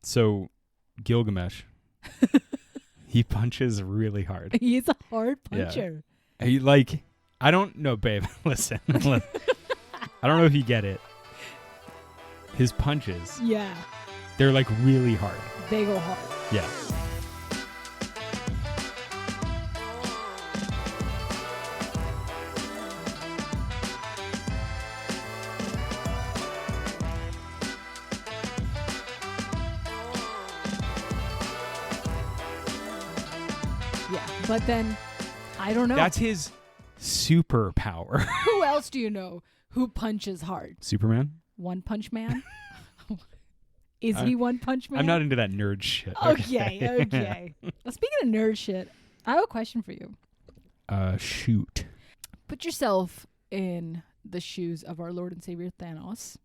So Gilgamesh, he punches really hard. He's a hard puncher. I don't know, babe. Listen. I don't know if you get it. His punches, Yeah. they're like really hard. They go hard. Yeah. Yeah. But then, I don't know. That's his superpower. Who else do you know who punches hard? Superman? One Punch Man? Is he One Punch Man? I'm not into that nerd shit. Okay. Well, speaking of nerd shit, I have a question for you. Shoot. Put yourself in the shoes of our Lord and Savior Thanos.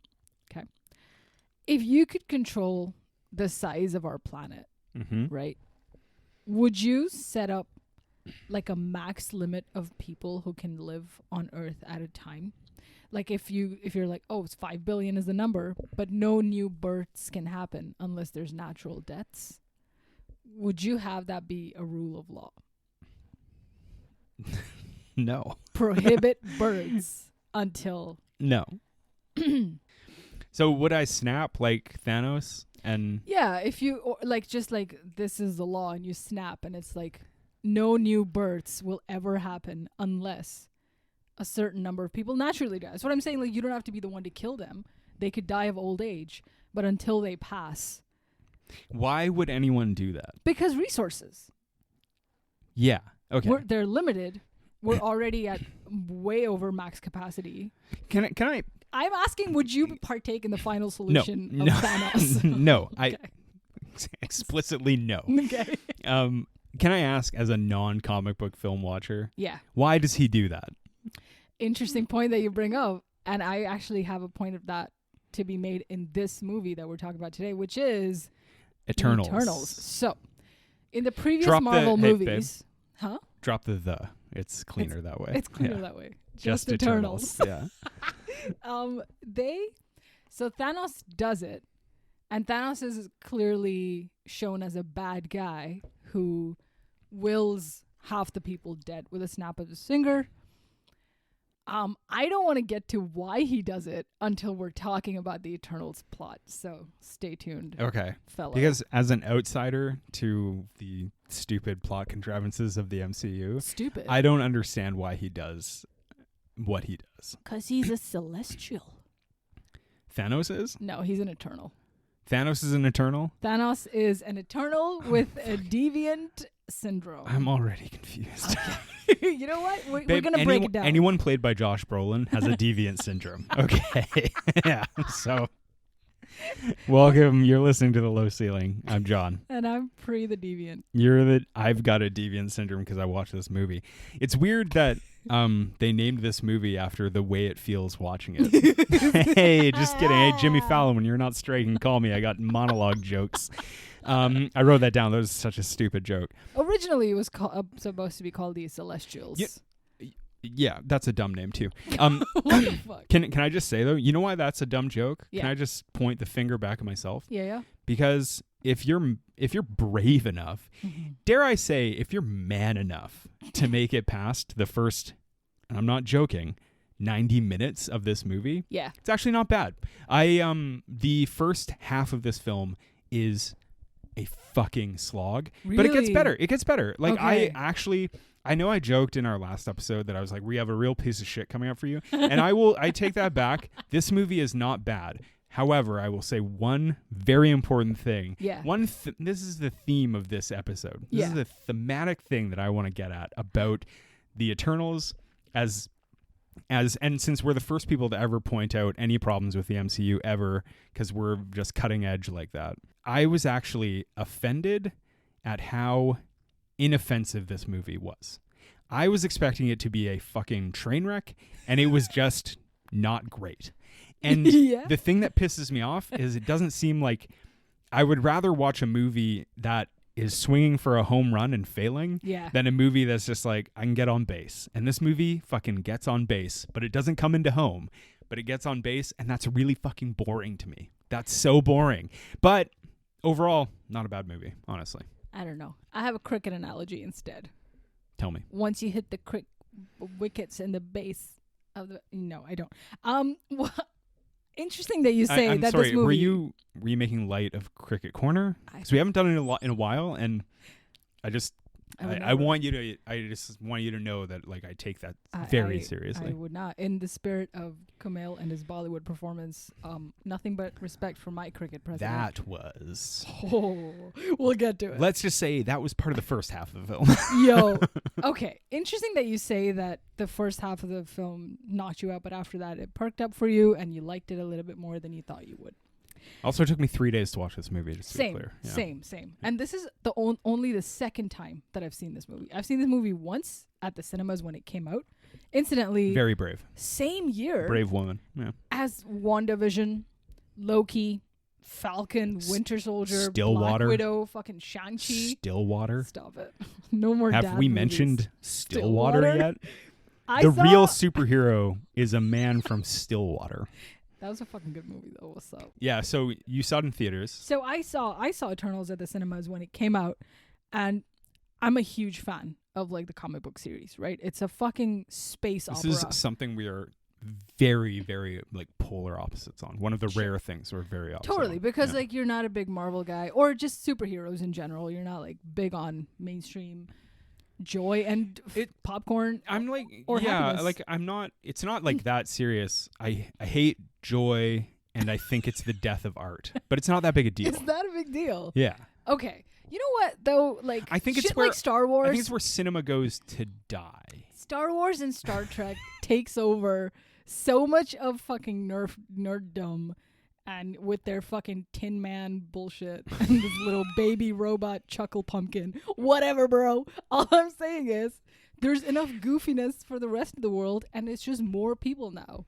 Okay. If you could control the size of our planet, Mm-hmm. right? Would you set up like a max limit of people who can live on Earth at a time? Like if you're like, oh, it's 5 billion is the number, but no new births can happen unless there's natural deaths. Would you have that be a rule of law? No. Prohibit birds until... No. So would I snap like Thanos and... Yeah, if you, or like, just like, this is the law and you snap and it's like, no new births will ever happen unless a certain number of people naturally die. That's what I'm saying. Like, you don't have to be the one to kill them. They could die of old age, but until they pass. Why would anyone do that? Because resources. Yeah. Okay. They're limited. We're already at way over max capacity. Can I? I'm asking, would you partake in the final solution No. of Thanos? No. Okay. Explicitly no. Okay. Can I ask, as a non-comic book film watcher, Yeah. why does he do that? Interesting point that you bring up. And I actually have a point of that to be made in this movie that we're talking about today, which is Eternals. So, in the previous Drop Marvel hey, movies... babe. Huh? Drop the. It's cleaner that way. It's cleaner Yeah. that way. Just Eternals. Yeah. So Thanos does it, and Thanos is clearly shown as a bad guy who wills half the people dead with a snap of his finger. I don't want to get to why he does it until we're talking about the Eternals plot, so stay tuned. Okay. Fellow. Because as an outsider to the stupid plot contrivances of the MCU, Stupid. I don't understand why he does what he does. Because he's a celestial. Thanos is? No, he's an Eternal. Thanos is an Eternal? Thanos is an Eternal with a deviant syndrome. I'm already confused. Okay. You know what? We're going to break it down. Anyone played by Josh Brolin has a deviant syndrome. Okay. Yeah. So, welcome. You're listening to The Low Ceiling. I'm John. And I'm Pri the Deviant. I've got a deviant syndrome because I watched this movie. It's weird that they named this movie after the way it feels watching it. Hey, just kidding. Hey, Jimmy Fallon, when you're not straight, you can call me. I got monologue jokes. I wrote that down. That was such a stupid joke. Originally, it was supposed to be called the Celestials. Yeah, that's a dumb name too. What the fuck? Can I just say though, you know why that's a dumb joke? Yeah. Can I just point the finger back at myself? Yeah. Because if you're brave enough, dare I say, if you're man enough to make it past the first, and I'm not joking, 90 minutes of this movie, Yeah. it's actually not bad. The first half of this film is a fucking slog, but it gets Really? better. It gets better. Like Okay. I know I joked in our last episode that I was like, we have a real piece of shit coming up for you. And I take that back. This movie is not bad. However, I will say one very important thing. Yeah. This is the theme of this episode. This is the thematic thing that I want to get at about the Eternals and since we're the first people to ever point out any problems with the MCU ever, because we're just cutting edge like that, I was actually offended at how inoffensive this movie was. I was expecting it to be a fucking train wreck, and it was just not great. And the thing that pisses me off is it doesn't seem like I would rather watch a movie that is swinging for a home run and failing than a movie that's just like, I can get on base. And this movie fucking gets on base, but it doesn't come into home, but it gets on base, and that's really fucking boring to me. That's so boring. But overall, not a bad movie, honestly. I don't know. I have a cricket analogy instead. Tell me. Once you hit the wickets in the base of the... No, I don't. Well, interesting that you say I'm that sorry, this movie... were you making light of Cricket Corner? Because we haven't done it in a while, and I just want you to know that like I take that very seriously. I would not. In the spirit of Kumail and his Bollywood performance, nothing but respect for my cricket president. That was... Oh, we'll get to it. Let's just say that was part of the first half of the film. Yo. Okay. Interesting that you say that the first half of the film knocked you out, but after that it perked up for you and you liked it a little bit more than you thought you would. Also, it took me 3 days to watch this movie, just to be clear. Yeah. Same. And this is the only the second time that I've seen this movie. I've seen this movie once at the cinemas when it came out. Incidentally, very brave. Same year. Brave woman. Yeah. As WandaVision, Loki, Falcon, Winter Soldier, Stillwater, Black Widow, fucking Shang-Chi. Stillwater. Stop it. No more Have dad we movies. mentioned Stillwater yet? The real superhero is a man from Stillwater. That was a fucking good movie, though. What's up? Yeah, so you saw it in theaters. So I saw Eternals at the cinemas when it came out, and I'm a huge fan of like the comic book series, right? It's a fucking space opera. This is something we are very, very like polar opposites on. One of the rare things we're very opposite Totally, on. because like you're not a big Marvel guy, or just superheroes in general. You're not like big on mainstream joy and popcorn. I'm like, or yeah, happiness. like I'm not. It's not like that serious. I hate joy, and I think it's the death of art. But it's not that big a deal. It's not a big deal. Yeah. Okay. You know what though? Like I think shit it's where like Star Wars. I think it's where cinema goes to die. Star Wars and Star Trek takes over so much of fucking nerddom, and with their fucking Tin Man bullshit and this little baby robot chuckle pumpkin, whatever, bro. All I'm saying is there's enough goofiness for the rest of the world, and it's just more people now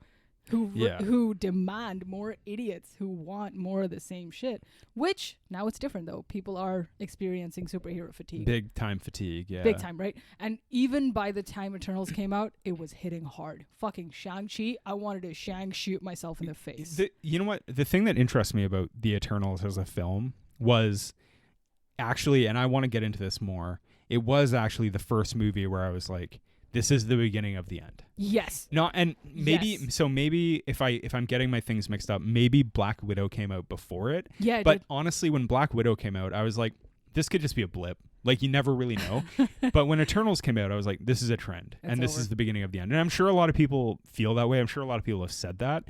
who demand more idiots who want more of the same shit. Which now it's different though. People are experiencing superhero fatigue. Big time fatigue, yeah. Big time, right? And even by the time Eternals came out, it was hitting hard. Fucking Shang-Chi, I wanted to shoot myself in the face. You know what? The thing that interests me about the Eternals as a film was actually, and I want to get into this more, it was actually the first movie where I was like, this is the beginning of the end. Yes. No, and maybe maybe if I'm getting my things mixed up, maybe Black Widow came out before it. Yeah. But honestly, when Black Widow came out, I was like, this could just be a blip. Like you never really know. But when Eternals came out, I was like, this is a trend, and this is the beginning of the end. And I'm sure a lot of people feel that way. I'm sure a lot of people have said that.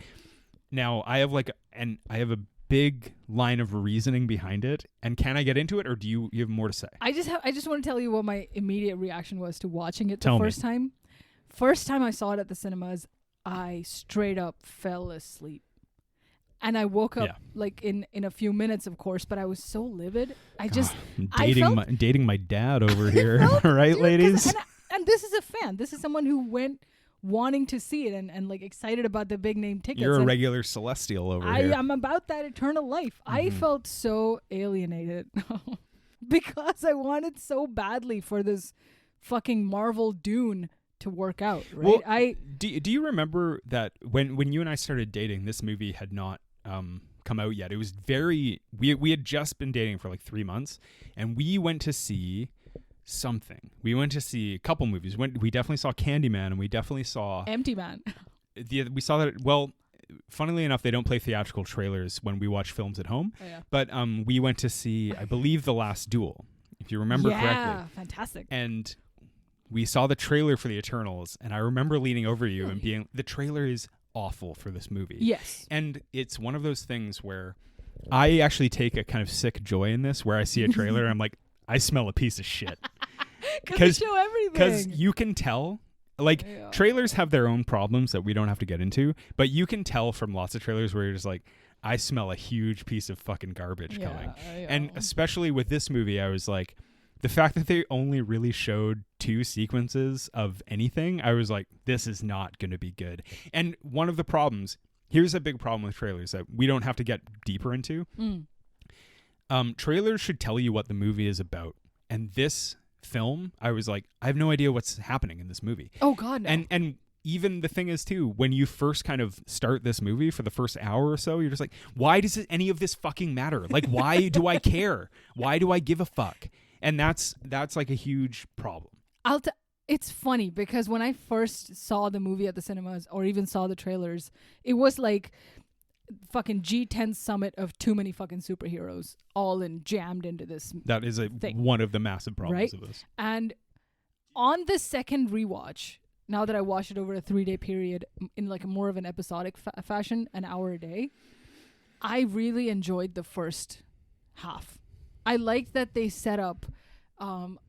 Now I have a big line of reasoning behind it, and can I get into it, or do you have more to say? I just want to tell you what my immediate reaction was to watching it Tell me. first time. First time I saw it at the cinemas, I straight up fell asleep. And I woke up like in a few minutes, of course, but I was so livid. Dating my dad over here, right, dude, ladies? And this is a fan. This is someone who went wanting to see it and like excited about the big name tickets. You're a regular celestial over here. I'm about that eternal life. Mm-hmm. I felt so alienated because I wanted so badly for this fucking Marvel Dune to work out, right? Well, do you remember that when you and I started dating, this movie had not come out yet. It was we had just been dating for like 3 months, and we went to see something. We went to see a couple movies. We definitely saw Candyman, and we definitely saw Empty Man. We saw that. Well, funnily enough, they don't play theatrical trailers when we watch films at home. Oh, yeah. But we went to see, I believe, The Last Duel, if you remember correctly. Yeah, fantastic. And we saw the trailer for the Eternals, and I remember leaning over to you and being, the trailer is awful for this movie. Yes. And it's one of those things where I actually take a kind of sick joy in this, where I see a trailer and I'm like, I smell a piece of shit. Because show everything. Because you can tell, like, trailers have their own problems that we don't have to get into, but you can tell from lots of trailers where you're just like, I smell a huge piece of fucking garbage coming. And especially with this movie, I was like, the fact that they only really showed 2 sequences of anything, I was like, this is not going to be good. And one of the problems, here's a big problem with trailers that we don't have to get deeper into. Trailers should tell you what the movie is about. And this film, I was like, I have no idea what's happening in this movie. Oh God, no. And even the thing is too, when you first kind of start this movie for the first hour or so, you're just like, why does any of this fucking matter? Like, why do I care? Why do I give a fuck? And that's like a huge problem. It's funny because when I first saw the movie at the cinemas or even saw the trailers, it was like fucking G10 summit of too many fucking superheroes all jammed into this. That is one of the massive problems of this. And on the second rewatch, now that I watched it over a 3-day period in like more of an episodic fashion, an hour a day, I really enjoyed the first half. I liked that they set up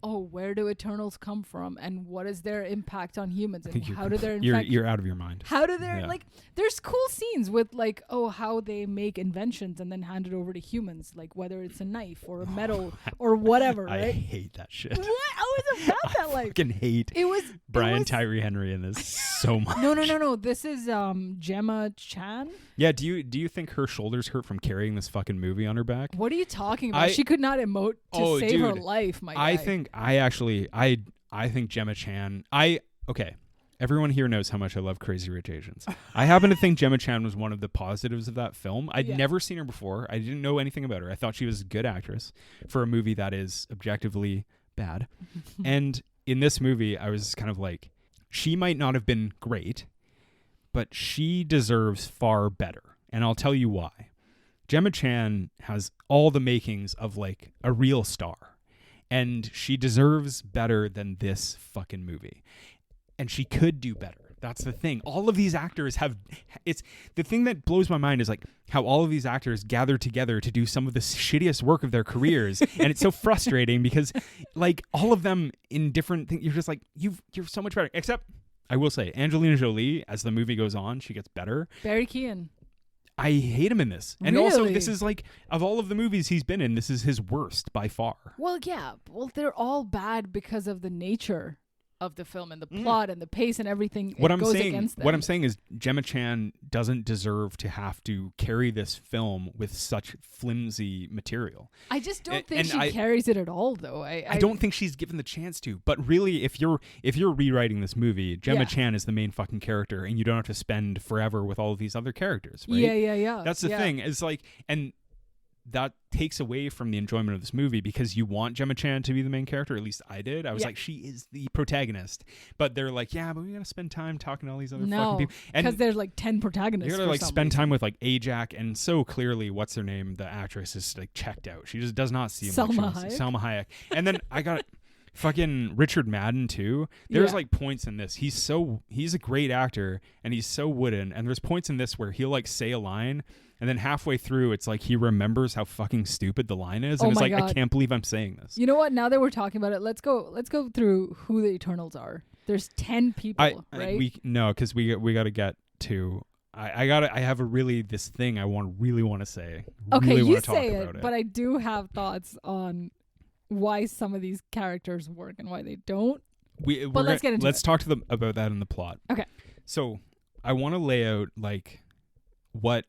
where do Eternals come from and what is their impact on humans and how do their you're out of your mind. How do their like there's cool scenes with like how they make inventions and then hand it over to humans, like whether it's a knife or a metal or whatever, right? I hate that shit. What? I was about that like fucking hate Brian Tyree Henry in this so much. No. This is Gemma Chan. Yeah, do you think her shoulders hurt from carrying this fucking movie on her back? What are you talking about? She could not emote to save her life, my guy. I think Gemma Chan. Everyone here knows how much I love Crazy Rich Asians. I happen to think Gemma Chan was one of the positives of that film. I'd never seen her before. I didn't know anything about her. I thought she was a good actress for a movie that is objectively bad. And in this movie, I was kind of like, she might not have been great, but she deserves far better. And I'll tell you why. Gemma Chan has all the makings of like a real star. And she deserves better than this fucking movie. And she could do better. That's the thing. All of these actors it's the thing that blows my mind is like how all of these actors gather together to do some of the shittiest work of their careers. And it's so frustrating because like all of them in different things, you're just like, you're so much better. Except I will say Angelina Jolie, as the movie goes on, she gets better. Barry Keoghan. I hate him in this. And also, this is like, of all of the movies he's been in, this is his worst by far. Well, yeah. Well, they're all bad because of the nature of the film and the plot and the pace and everything. What I'm saying is Gemma Chan doesn't deserve to have to carry this film with such flimsy material. I just don't think she carries it at all, though. I don't think she's given the chance to. But really, if you're rewriting this movie, Gemma Chan is the main fucking character, and you don't have to spend forever with all of these other characters, right? Yeah. That's the thing. It's like, and that takes away from the enjoyment of this movie because you want Gemma Chan to be the main character. At least I did. I was like, she is the protagonist. But they're like, yeah, but we gotta spend time talking to all these other fucking people. Because there's like 10 protagonists. You gotta like spend time with like Ajax, and so clearly, what's her name? The actress is like checked out. She just does not seem Salma Hayek. And then I got fucking Richard Madden too. There's like points in this. He's a great actor, and he's so wooden. And there's points in this where he'll like say a line, and then halfway through, it's like he remembers how fucking stupid the line is, and it's like, I can't believe I'm saying this. You know what? Now that we're talking about it, let's go through who the Eternals are. There's 10 people, right? Because we got to get to. I have this thing I really want to say. Okay, really you say it, but I do have thoughts on why some of these characters work and why they don't. Let's get into it. Let's talk to them about that in the plot. Okay. So I want to lay out like what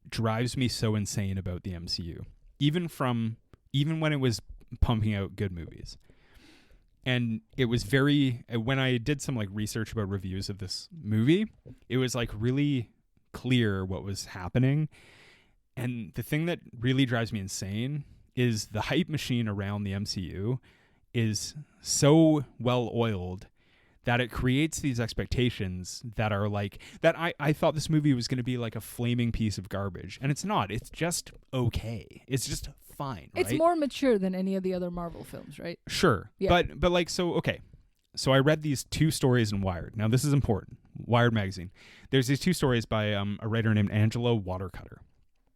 drives me so insane about the MCU, even when it was pumping out good movies. And it was when I did some like research about reviews of this movie, it was like really clear what was happening. And the thing that really drives me insane is the hype machine around the MCU is so well oiled that it creates these expectations that are like that. I thought this movie was going to be like a flaming piece of garbage, and it's not. It's just okay. It's just fine. Right? It's more mature than any of the other Marvel films, right? Sure. Yeah. But like, so okay. So I read these 2 stories in Wired. Now this is important. Wired magazine. There's these 2 stories by a writer named Angela Watercutter.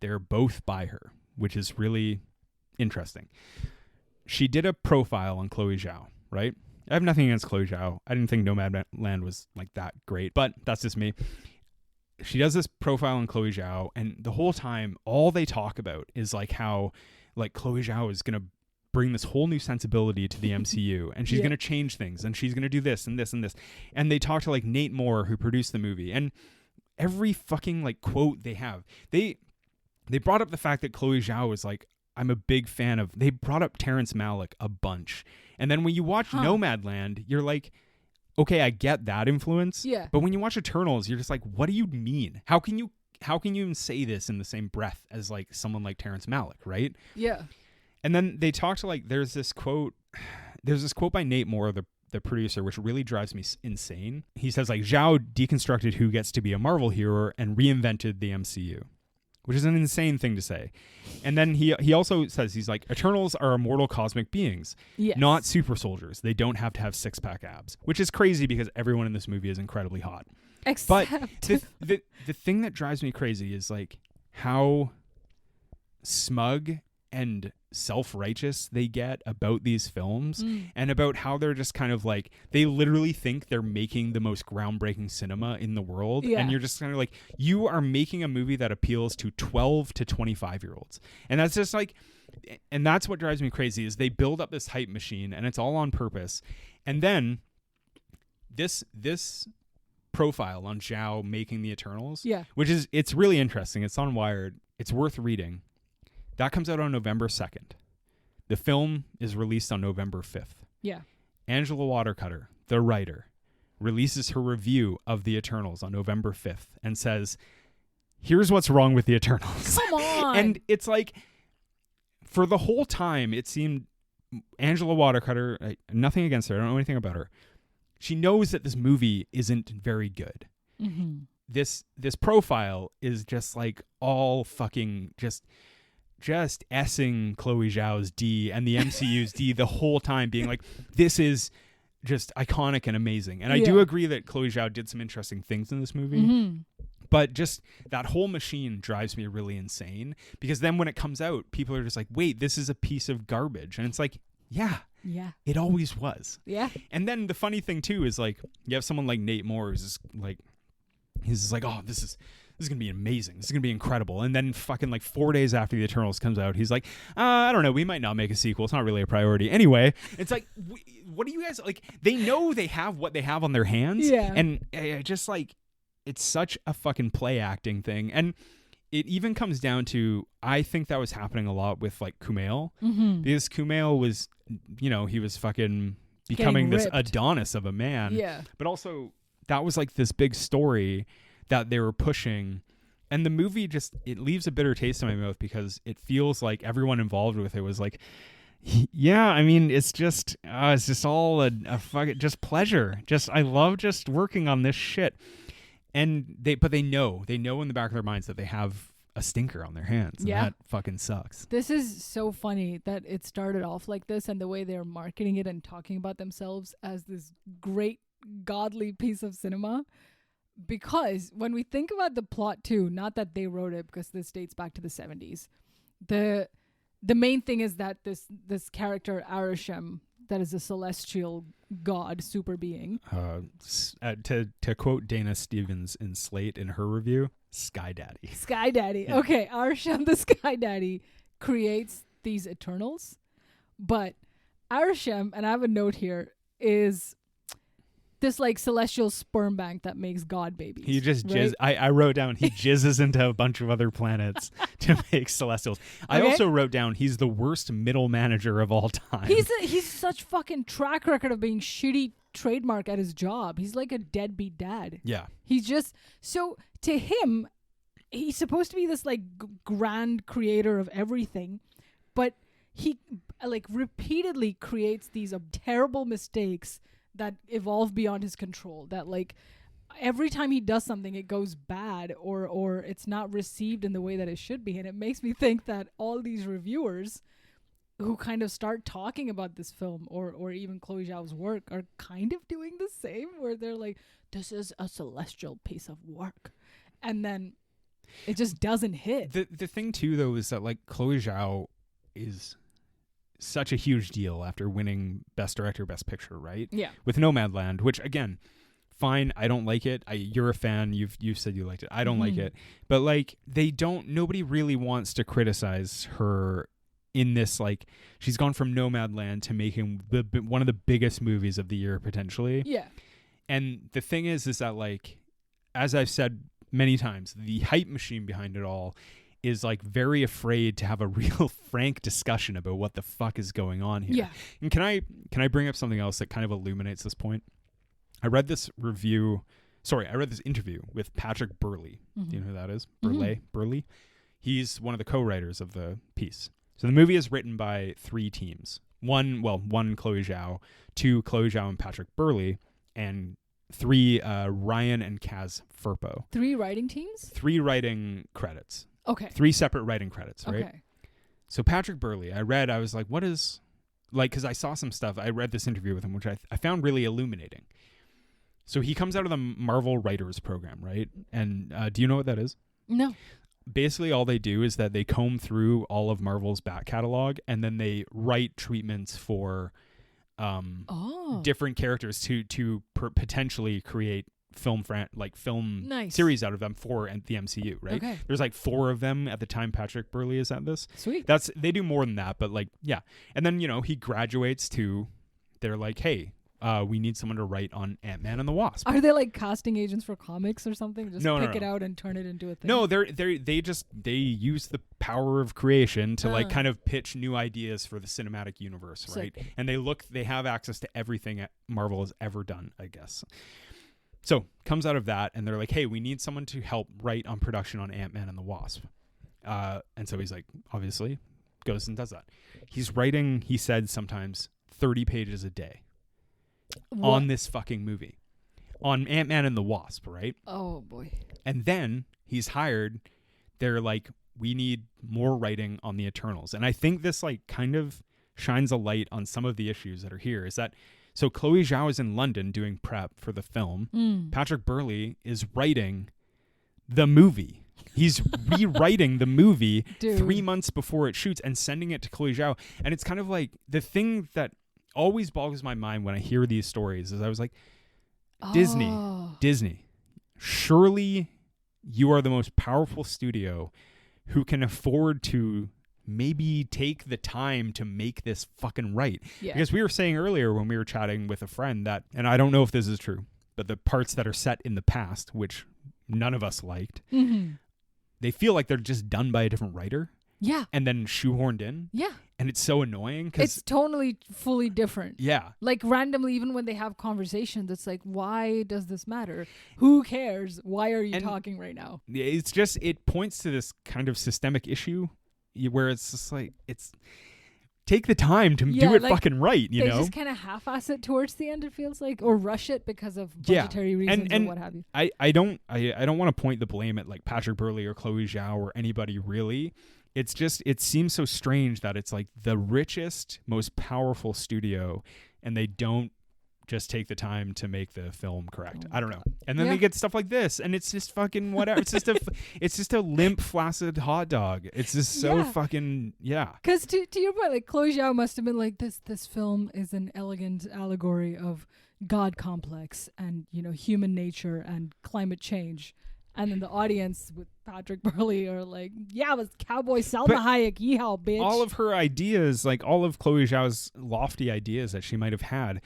They're both by her, which is really interesting. She did a profile on Chloe Zhao, right? I have nothing against Chloe Zhao. I didn't think Nomadland was like that great, but that's just me. She does this profile on Chloe Zhao, and the whole time, all they talk about is like how like Chloe Zhao is going to bring this whole new sensibility to the MCU, and she's going to change things, and she's going to do this and this and this. And they talk to like Nate Moore, who produced the movie, and every fucking like quote they have, they brought up the fact that Chloe Zhao is like, I'm a big fan of. They brought up Terrence Malick a bunch. And then when you watch Nomadland, you're like, okay, I get that influence. Yeah. But when you watch Eternals, you're just like, what do you mean? How can you even say this in the same breath as like someone like Terrence Malick, right? Yeah. And then they talk to like, there's this quote by Nate Moore, the producer, which really drives me insane. He says like, Zhao deconstructed who gets to be a Marvel hero and reinvented the MCU, which is an insane thing to say. And then he also says, he's like, Eternals are immortal cosmic beings, not super soldiers. They don't have to have six-pack abs, which is crazy because everyone in this movie is incredibly hot. Except But the thing that drives me crazy is like how smug and self-righteous they get about these films and about how they're just kind of like, they literally think they're making the most groundbreaking cinema in the world. And you're just kind of like, you are making a movie that appeals to 12 to 25 year olds. And that's just like, and that's what drives me crazy is they build up this hype machine and it's all on purpose. And then this profile on Zhao making the Eternals, which is, it's really interesting. It's on Wired. It's worth reading. That comes out on November 2nd. The film is released on November 5th. Yeah. Angela Watercutter, the writer, releases her review of the Eternals on November 5th and says, here's what's wrong with the Eternals. Come on. And it's like, for the whole time, it seemed Angela Watercutter, nothing against her, I don't know anything about her. She knows that this movie isn't very good. Mm-hmm. This profile is just like all fucking just essing Chloe Zhao's D and the MCU's D the whole time, being like, this is just iconic and amazing. And I do agree that Chloe Zhao did some interesting things in this movie. But just that whole machine drives me really insane, because then when it comes out, people are just like, wait, this is a piece of garbage. And it's like, yeah, it always was. Yeah. And then the funny thing too is like, you have someone like Nate Moore who's just like, he's just like, oh, this is going to be amazing. This is going to be incredible. And then fucking like 4 days after the Eternals comes out, he's like, I don't know. We might not make a sequel. It's not really a priority. Anyway, it's like, what do you guys, like, they know they have what they have on their hands. Yeah. And just like, it's such a fucking play acting thing. And it even comes down to, I think that was happening a lot with like Kumail. Because Kumail was, you know, he was fucking becoming this Adonis of a man. Yeah. But also, that was like this big story that they were pushing, and the movie just, it leaves a bitter taste in my mouth because it feels like everyone involved with it was like, yeah, I mean, it's just all a fucking just pleasure. Just, I love just working on this shit. And they know in the back of their minds that they have a stinker on their hands. And that fucking sucks. This is so funny that it started off like this, and the way they're marketing it and talking about themselves as this great godly piece of cinema. Because when we think about the plot too, not that they wrote it, because this dates back to the 70s, the main thing is that this character Arishem, that is a celestial god super being, to quote Dana Stevens in Slate in her review, Sky Daddy. Yeah. Okay, Arishem the Sky Daddy creates these Eternals, but Arishem, and I have a note here, is this like celestial sperm bank that makes god babies. He just I wrote down he jizzes into a bunch of other planets to make celestials. I also wrote down he's the worst middle manager of all time. He's such fucking track record of being shitty trademark at his job. He's like a deadbeat dad. Yeah. He's just, so to him, he's supposed to be this like grand creator of everything, but he like repeatedly creates these terrible mistakes that evolve beyond his control, that like every time he does something it goes bad or it's not received in the way that it should be. And it makes me think that all these reviewers who kind of start talking about this film or even Chloe Zhao's work are kind of doing the same, where they're like, this is a celestial piece of work, and then it just doesn't hit. The thing too though is that like Chloe Zhao is such a huge deal after winning Best Director, Best Picture, right? Yeah. With Nomadland, which again, fine, I don't like it. You're a fan. You've said you liked it. I don't like it. But like, nobody really wants to criticize her in this, like, she's gone from Nomadland to making one of the biggest movies of the year potentially. Yeah. And the thing is that like, as I've said many times, the hype machine behind it all is like very afraid to have a real frank discussion about what the fuck is going on here. Yeah. And can I bring up something else that kind of illuminates this point? I read this interview with Patrick Burleigh. Mm-hmm. Do you know who that is? Mm-hmm. Burleigh. He's one of the co-writers of the piece. So the movie is written by 3 teams. One Chloe Zhao, 2 Chloe Zhao and Patrick Burleigh, and 3 Ryan and Kaz Furpo. 3 writing teams? 3 writing credits. Okay. 3 separate writing credits, right? Okay. So Patrick Burleigh, I was like, what is, like, because I saw some stuff. I read this interview with him, which I found really illuminating. So he comes out of the Marvel Writers Program, right? And do you know what that is? No. Basically, all they do is that they comb through all of Marvel's back catalog, and then they write treatments for different characters to potentially create film series out of them for the MCU, right? Okay. There's like 4 of them at the time Patrick Burleigh is at this. Sweet. They do more than that, but like, yeah. And then, he graduates to, they're like, hey, we need someone to write on Ant-Man and the Wasp. Are they like casting agents for comics or something? Just No, pick it out and turn it into a thing? No, they use the power of creation to like kind of pitch new ideas for the cinematic universe, right? Sick. And they have access to everything Marvel has ever done, I guess. So comes out of that, and they're like, hey, we need someone to help write on production on Ant-Man and the Wasp. And so he's like, obviously, goes and does that. He's writing, he said, sometimes 30 pages a day. What? On this fucking movie. On Ant-Man and the Wasp, right? Oh, boy. And then he's hired. They're like, we need more writing on the Eternals. And I think this like kind of shines a light on some of the issues that are here. Is that, so Chloe Zhao is in London doing prep for the film. Patrick Burleigh is writing the movie. He's rewriting the movie 3 months before it shoots and sending it to Chloe Zhao. And it's kind of like the thing that always boggles my mind when I hear these stories is I was like, Disney, surely you are the most powerful studio who can afford to maybe take the time to make this fucking right. Yeah. Because we were saying earlier when we were chatting with a friend that, and I don't know if this is true, but the parts that are set in the past, which none of us liked, they feel like they're just done by a different writer. Yeah. And then shoehorned in. Yeah. And it's so annoying. It's totally fully different. Yeah. Like randomly, even when they have conversations, it's like, why does this matter? Who cares? Why are you talking right now? It's just, it points to this kind of systemic issue where it's just like, it's take the time to do it like, fucking right, you know? They just kind of half-ass it towards the end, it feels like, or rush it because of budgetary reasons and or what have you. I don't want to point the blame at like Patrick Burleigh or Chloe Zhao or anybody really. It's just, it seems so strange that it's like the richest, most powerful studio, and they don't just take the time to make the film correct. I don't know. And then they get stuff like this, and it's just fucking whatever. It's just a limp, flaccid hot dog. It's just so fucking Because to your point, like Chloe Zhao must have been like, this film is an elegant allegory of God complex and human nature and climate change. And then the audience with Patrick Burleigh are like, yeah, it was Cowboy Salma Hayek, yeehaw, bitch. All of her ideas, like all of Chloe Zhao's lofty ideas that she might have had,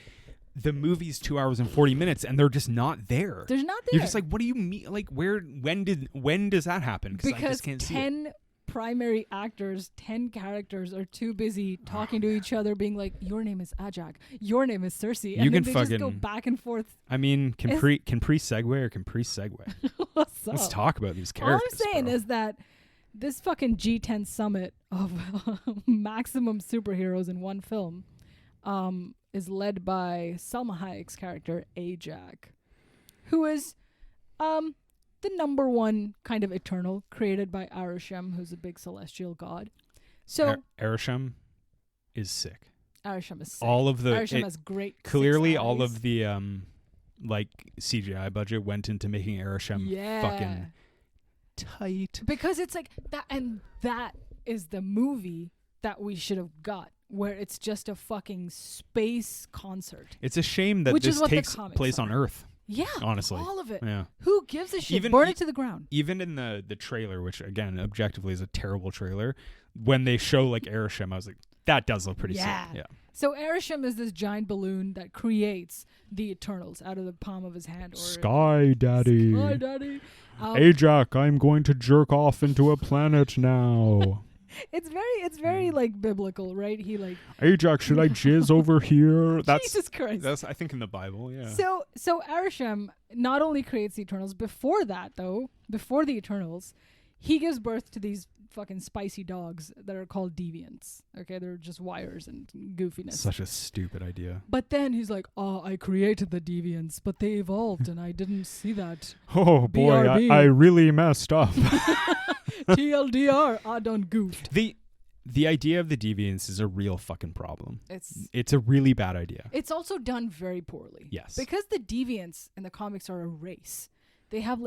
the movie's 2 hours and 40 minutes, and they're just not there. They're not there. You're just like, what do you mean? Like, when does that happen? Because I just can't see it. 10 primary actors, 10 characters are too busy talking to each other, being like, your name is Ajak, your name is Cersei. And then they just go back and forth. I mean, can Pri segue or can Pri segue? What's up? Let's talk about these characters. All I'm saying is that this fucking G10 summit of maximum superheroes in one film is led by Salma Hayek's character, Ajak, who is the number one kind of Eternal created by Arishem, who's a big celestial god. So Arishem is sick. Arishem is sick. Arishem has great. Clearly, all of the like CGI budget went into making Arishem fucking tight. Because it's like that, and that is the movie that we should have got, where it's just a fucking space concert. It's a shame that this takes place on Earth. Yeah, honestly, all of it. Yeah. Who gives a shit? Burn it to the ground. Even in the trailer, which again objectively is a terrible trailer, when they show like Arishem, I was like, that does look pretty sick. Yeah. So Arishem is this giant balloon that creates the Eternals out of the palm of his hand. Or Sky Daddy. Sky Daddy. Ajak, I'm going to jerk off into a planet now. It's very like biblical, right? He like, Ajax, should I jizz over here? Jesus Christ. That's I think in the Bible, yeah. So Arishem not only creates the Eternals, before the Eternals, he gives birth to these fucking spicy dogs that are called deviants. Okay, they're just wires and goofiness. Such a stupid idea. But then he's like, "Oh, I created the deviants, but they evolved, and I didn't see that." Oh boy, I really messed up. TLDR, I done goofed. The idea of the deviants is a real fucking problem. It's a really bad idea. It's also done very poorly. Yes, because the deviants in the comics are a race. They have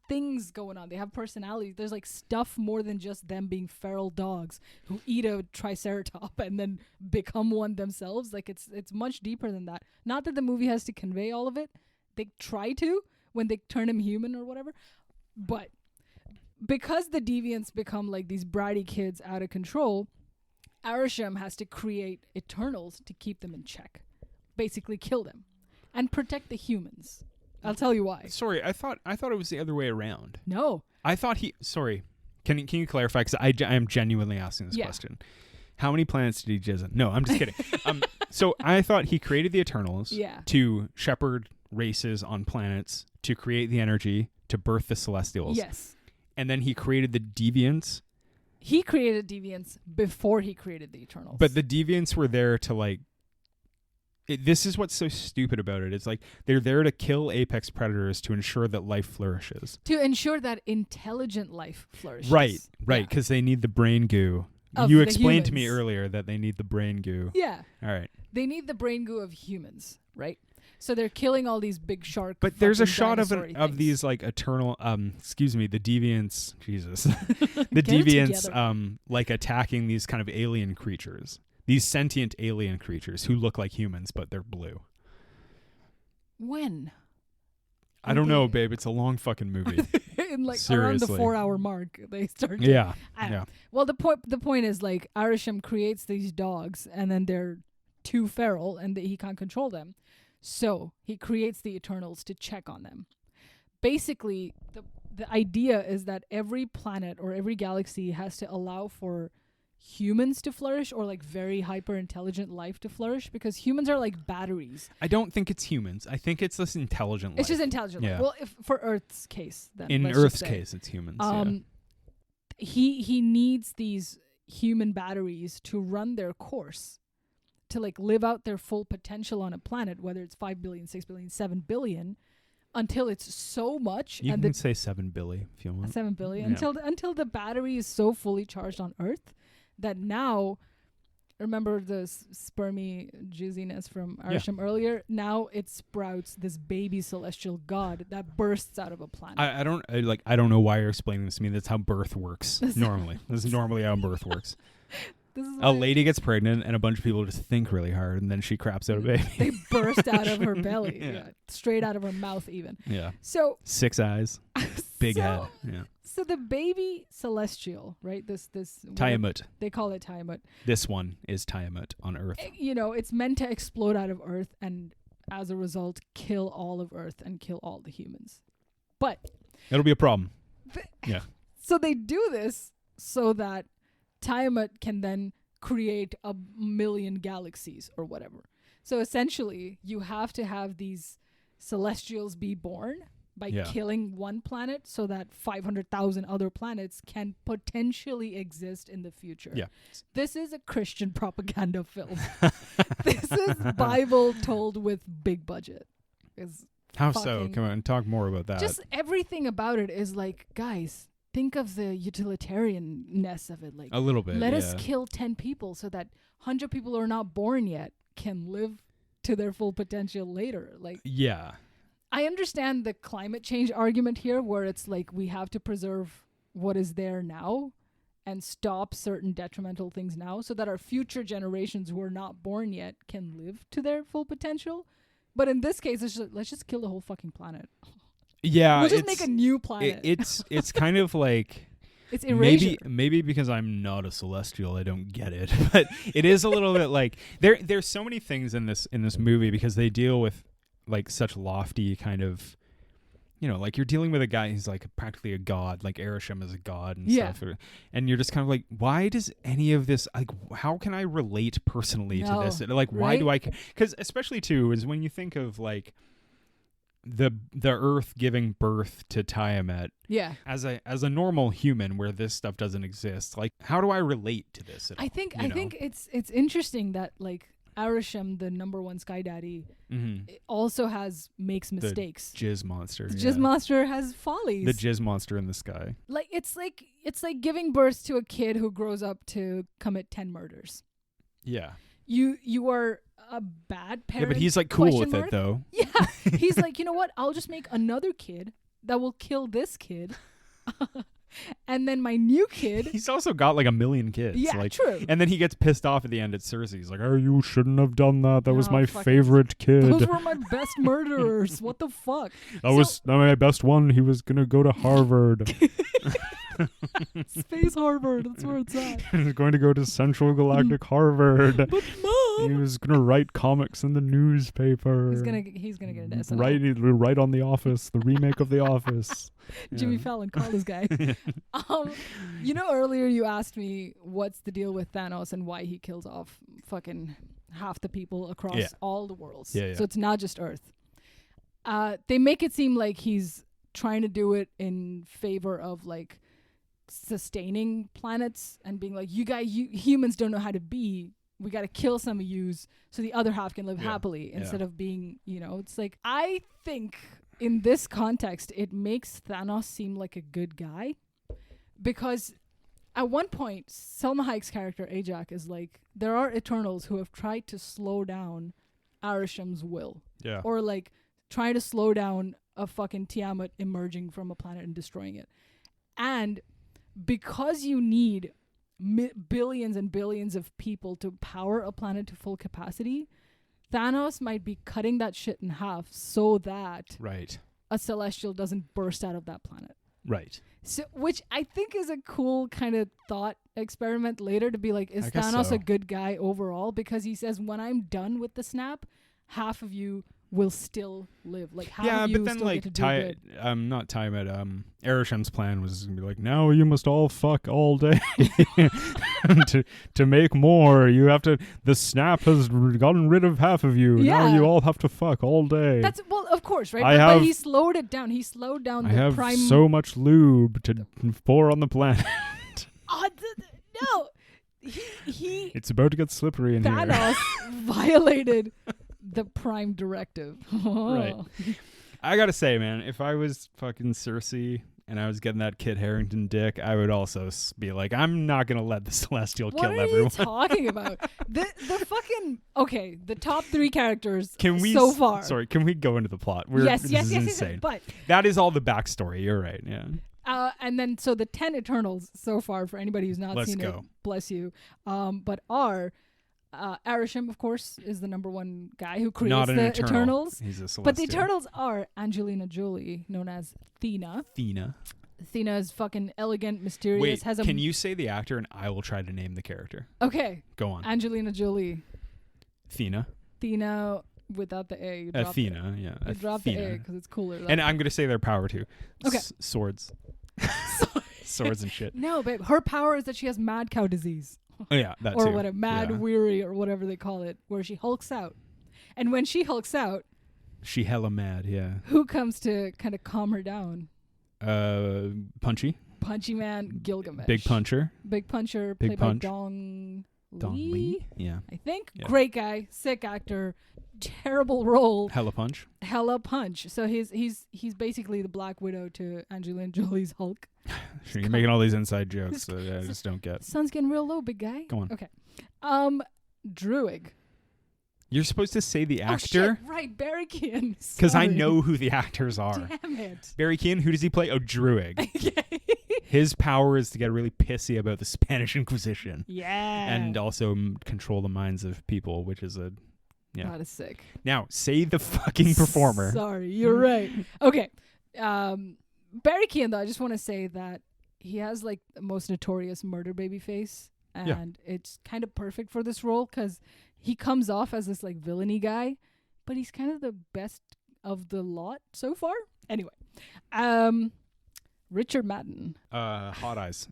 things going on. They have personalities. There's like stuff more than just them being feral dogs who eat a triceratops and then become one themselves. Like it's much deeper than that. Not that the movie has to convey all of it. They try to when they turn him human or whatever. But because the deviants become like these bratty kids out of control, Arishem has to create Eternals to keep them in check. Basically kill them and protect the humans. I'll tell you why. Sorry, I thought it was the other way around. No. I thought Sorry, can you clarify? Because I am genuinely asking this question. How many planets did he jizz in? No, I'm just kidding. So I thought he created the Eternals to shepherd races on planets, to create the energy, to birth the Celestials. Yes. And then he created the Deviants. He created Deviants before he created the Eternals. But the Deviants were there to like... this is what's so stupid about it. It's like they're there to kill apex predators to ensure that life flourishes. To ensure that intelligent life flourishes. Right, because they need the brain goo. You explained to me earlier that they need the brain goo. Yeah. All right. They need the brain goo of humans, right? So they're killing all these big shark. But there's a shot of these like eternal the deviants, Jesus. The deviants like attacking these kind of alien creatures. These sentient alien creatures who look like humans, but they're blue. When? I don't know, babe. It's a long fucking movie. In like seriously. around the 4-hour mark, they start. Yeah. Well, the point is like Arishem creates these dogs, and then they're too feral, and he can't control them. So he creates the Eternals to check on them. Basically, the idea is that every planet or every galaxy has to allow for humans to flourish, or like very hyper intelligent life to flourish, because humans are like batteries. I don't think it's humans. I think it's this intelligent life. It's just intelligent life. Well, if for Earth's case, then in Earth's case it's humans. He needs these human batteries to run their course, to like live out their full potential on a planet, whether it's 5 billion, 6 billion, 7 billion, until it's so much. You can say 7 billion if you want. 7 billion. Until the battery is so fully charged on Earth that now, remember the spermy jizziness from Arishem earlier? Now it sprouts this baby celestial god that bursts out of a planet. I don't know why you're explaining this to me. That's how birth works normally. This is normally how birth works. A lady gets pregnant and a bunch of people just think really hard, and then she craps out a baby. They burst out of her belly, straight out of her mouth even. Yeah. So 6 eyes, big head. Yeah. So the baby celestial, right? This Tiamat. They call it Tiamat. This one is Tiamat on Earth. You know, it's meant to explode out of Earth and as a result kill all of Earth and kill all the humans. But it'll be a problem. Yeah. So they do this so that Tiamat can then create 1 million galaxies or whatever. So essentially, you have to have these celestials be born by killing one planet so that 500,000 other planets can potentially exist in the future. Yeah. This is a Christian propaganda film. This is Bible told with big budget. How so? Come on, talk more about that. Just everything about it is like, guys, think of the utilitarianness of it. Like a little bit. Let us kill 10 people so that 100 people who are not born yet can live to their full potential later. Like, yeah. I understand the climate change argument here, where it's like we have to preserve what is there now and stop certain detrimental things now so that our future generations who are not born yet can live to their full potential. But in this case, it's just, let's just kill the whole fucking planet. Yeah, we'll just make a new planet. It's kind of like it's erasure. Maybe because I'm not a celestial, I don't get it. But it is a little bit like there's so many things in this movie because they deal with like such lofty kind of you know, like you're dealing with a guy who's like practically a god, like Arishem is a god and stuff. And you're just kind of like, why does any of this, like, how can I relate personally to this? Like, why do I, because especially too, is when you think of like the earth giving birth to Tiamat. Yeah. As a normal human where this stuff doesn't exist, like, how do I relate to this at all, I think it's interesting that like Arishem, the number one Sky Daddy, also makes mistakes. The jizz monster. The jizz monster has follies. The jizz monster in the sky. Like it's like giving birth to a kid who grows up to commit 10 murders. Yeah. You are a bad parent. Yeah, but he's like cool with it though. Yeah. He's like, you know what? I'll just make another kid that will kill this kid. And then my new kid. He's also got like 1 million kids. Yeah, like, true. And then he gets pissed off at the end at Cersei. He's like, "Oh, you shouldn't have done that. That was my favorite kid. Those were my best murderers. What the fuck? That was my best one. He was gonna go to Harvard. Space Harvard. That's where it's at. He was going to go to Central Galactic Harvard. But Mom, he was gonna write comics in the newspaper. He's gonna get an SNL. Write on The Office, the remake of The Office. Jimmy Fallon, call this guy. You know, earlier you asked me what's the deal with Thanos and why he kills off fucking half the people across all the worlds. Yeah. So it's not just Earth. They make it seem like he's trying to do it in favor of like sustaining planets and being like, you humans don't know how to be. We got to kill some of yous so the other half can live happily instead of being, you know, it's like, I think in this context, it makes Thanos seem like a good guy because at one point, Selma Hayek's character, Ajak, is like, there are Eternals who have tried to slow down Arishem's will. Yeah. Or like trying to slow down a fucking Tiamat emerging from a planet and destroying it. And because you need billions and billions of people to power a planet to full capacity, Thanos might be cutting that shit in half so that a celestial doesn't burst out of that planet. Right. So, which I think is a cool kind of thought experiment later to be like, is Thanos a good guy overall? Because he says, when I'm done with the snap, half of you will still live. Like, half of you but then still like get to do good. not Tiamat, Arishem's plan was gonna be like, now you must all fuck all day to make more. You have to. The snap has gotten rid of half of you. Yeah. Now you all have to fuck all day. That's of course, right? But he slowed it down. He slowed down the prime. I have so much lube to pour on the planet. No, he. It's about to get slippery in here. Thanos violated the prime directive. Right. I gotta say, man, if I was fucking Cersei and I was getting that Kit Harington dick, I would also be like, I'm not gonna let the Celestial kill everyone. What are you talking about? the fucking the top 3 characters can we so far. Sorry, can we go into the plot? Yes, insane. But that is all the backstory. You're right. Yeah. And then so the 10 Eternals so far, for anybody who's not seen it, bless you. But are Arishem, of course, is the number one guy who creates the Eternals. He's a celestial. But the Eternals are Angelina Jolie, known as Thena. Thena is fucking elegant, mysterious. Wait, can you say the actor and I will try to name the character? Okay. Go on. Angelina Jolie. Thena without the A. Athena, yeah. You drop the A because it's cooler. And I'm going to say their power too. Okay. Swords. Swords and shit. No, babe. Her power is that she has mad cow disease. Oh, yeah, that or too. Or mad weary or whatever they call it, where she hulks out. And when she hulks out... She hella mad, yeah. Who comes to kind of calm her down? Punchy man, Gilgamesh. Big puncher. Played by Dong Lee? Yeah. I think. Yeah. Great guy, sick actor, terrible role. Hella punch. So he's basically the Black Widow to Angelina Jolie's Hulk. Sure, you're making all these inside jokes that I just don't get. Sun's getting real low, big guy. Go on. Okay. Druig. You're supposed to say the actor? Oh, shit, right, Barry Keoghan. Because I know who the actors are. Damn it. Barry Keoghan, who does he play? Oh, Druig. His power is to get really pissy about the Spanish Inquisition. Yeah. And also control the minds of people, which is a... Yeah. That is sick. Now, say the fucking performer. Sorry, you're right. Okay. Barry Keoghan, though, I just want to say that he has like the most notorious murder baby face, and it's kind of perfect for this role because he comes off as this like villainy guy, but he's kind of the best of the lot so far. Anyway, Richard Madden. Hot Eyes.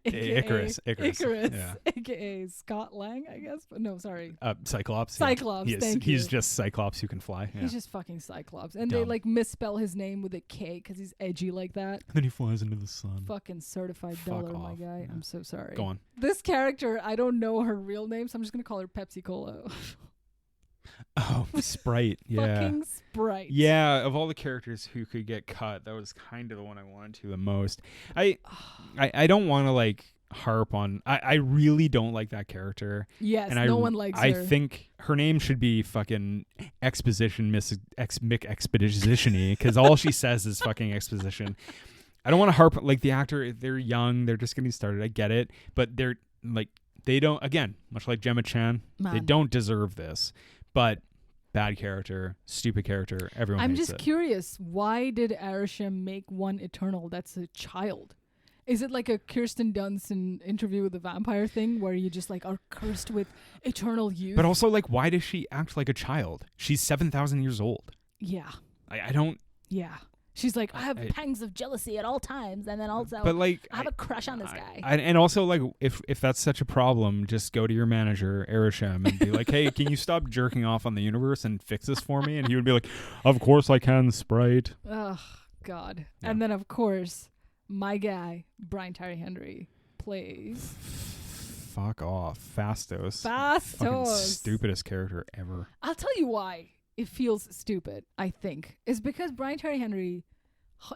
AKA Icarus. Yeah. AKA Scott Lang, I guess. But no, sorry. Cyclops. Cyclops, Yeah. thank you. He's just Cyclops who can fly. Yeah. He's just fucking Cyclops. And Dumb. they like misspell his name with a K because he's edgy like that. Then he flies into the sun. Fucking certified Fuck dollar, my off. guy. Yeah. I'm so sorry. Go on. This character, I don't know her real name, so I'm just going to call her Pepsi Cola. Oh, Sprite. Yeah. Fucking Sprite. Yeah, of all the characters who could get cut, that was kind of the one I wanted to the most. I don't want to like harp on. I really don't like that character. Yes, and no one likes her. I think her name should be fucking Exposition Miss Mick Expedition-y because all she says is fucking exposition. I don't want to harp like the actor. They're young. They're just getting started. I get it, but they're like they don't. Again, much like Gemma Chan, they don't deserve this. But bad character, stupid character, everyone I'm hates just it. curious, why did Arishem make one Eternal that's a child? Is it like a Kirsten Dunst Interview with the Vampire thing where you just like are cursed with eternal youth? But also, like, why does she act like a child? She's 7,000 years old. Yeah. I don't... Yeah. She's like, I have pangs of jealousy at all times, and then also but like, I have a crush on this guy. And also, like, if that's such a problem, just go to your manager, Arishem, and be like, hey, can you stop jerking off on the universe and fix this for me? And he would be like, of course I can, Sprite. Oh, God. Yeah. And then, of course, my guy, Brian Tyree Henry, plays... Fuck off. Fastos. Fucking stupidest character ever. I'll tell you why it feels stupid, I think, is because Brian Tyree Henry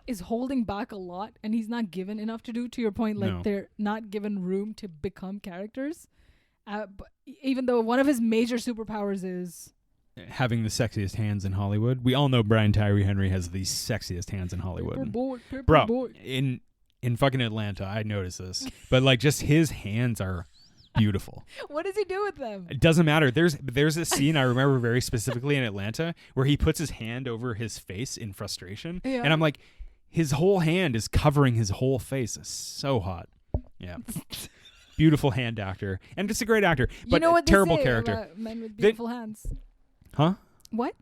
is holding back a lot and he's not given enough to do, to your point, like they're not given room to become characters. But even though one of his major superpowers is having the sexiest hands in Hollywood. We all know Brian Tyree Henry has the sexiest hands in Hollywood. Paper boy. In fucking Atlanta, I noticed this. But like just his hands are beautiful. What does he do with them? It doesn't matter. There's a scene I remember very specifically in Atlanta where he puts his hand over his face in frustration. Yeah. And I'm like, his whole hand is covering his whole face. It's so hot. Yeah. Beautiful hand actor. And just a great actor. But you know what terrible they say character. About men with beautiful hands. Huh? What?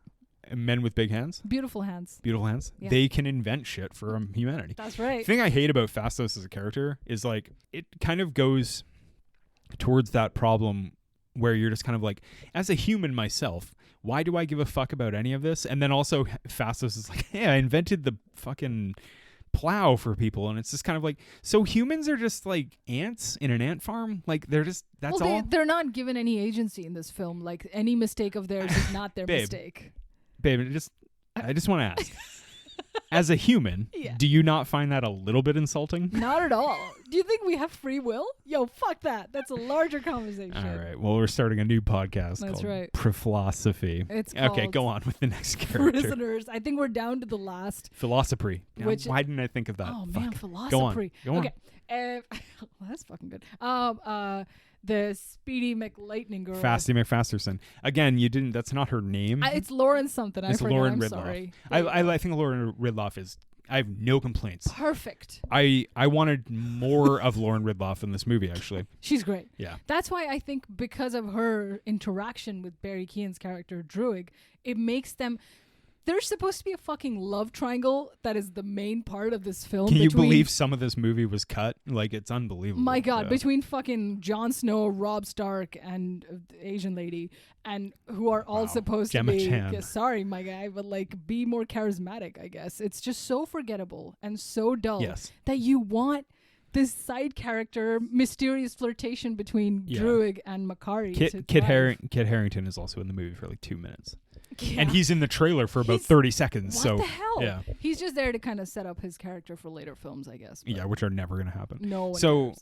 Men with big hands? Beautiful hands. Beautiful hands? Yeah. They can invent shit for humanity. That's right. The thing I hate about Fastos as a character is like, it kind of goes towards that problem where you're just kind of like, as a human myself, why do I give a fuck about any of this? And then also Fastos is like, hey, I invented the fucking plow for people. And it's just kind of like, so humans are just like ants in an ant farm? Like they're just, that's all? They're not given any agency in this film. Like any mistake of theirs is not their mistake. Babe, I just want to ask. As a human, do you not find that a little bit insulting? Not at all. Do you think we have free will? Yo, fuck that. That's a larger conversation. All right. Well, we're starting a new podcast called Philosophy. It's okay, go on with the next character. Prisoners. I think we're down to the last. Philosophy. Why didn't I think of that? Oh, man, Philosophy. Go on. Okay. Well, that's fucking good. The Speedy McLightning girl. Fasty McFasterson. Again, you didn't. That's not her name. It's Lauren something. It's Lauren Ridloff. Sorry. I think Lauren Ridloff is. I have no complaints. Perfect. I wanted more of Lauren Ridloff in this movie. Actually, she's great. Yeah. That's why I think because of her interaction with Barry Keoghan's character Druig, it makes them. There's supposed to be a fucking love triangle that is the main part of this film. Can you believe some of this movie was cut? Like, it's unbelievable. My God, between fucking Jon Snow, Robb Stark, and the Asian lady, and who are all supposed Gemma to be, Chan. sorry, my guy, but like be more charismatic, I guess. It's just so forgettable and so dull that you want this side character, mysterious flirtation between Druig and Makari. Kit Harington is also in the movie for like 2 minutes. Yeah. And he's in the trailer for about 30 seconds. What the hell? Yeah. He's just there to kind of set up his character for later films, I guess. Yeah, which are never going to happen. No one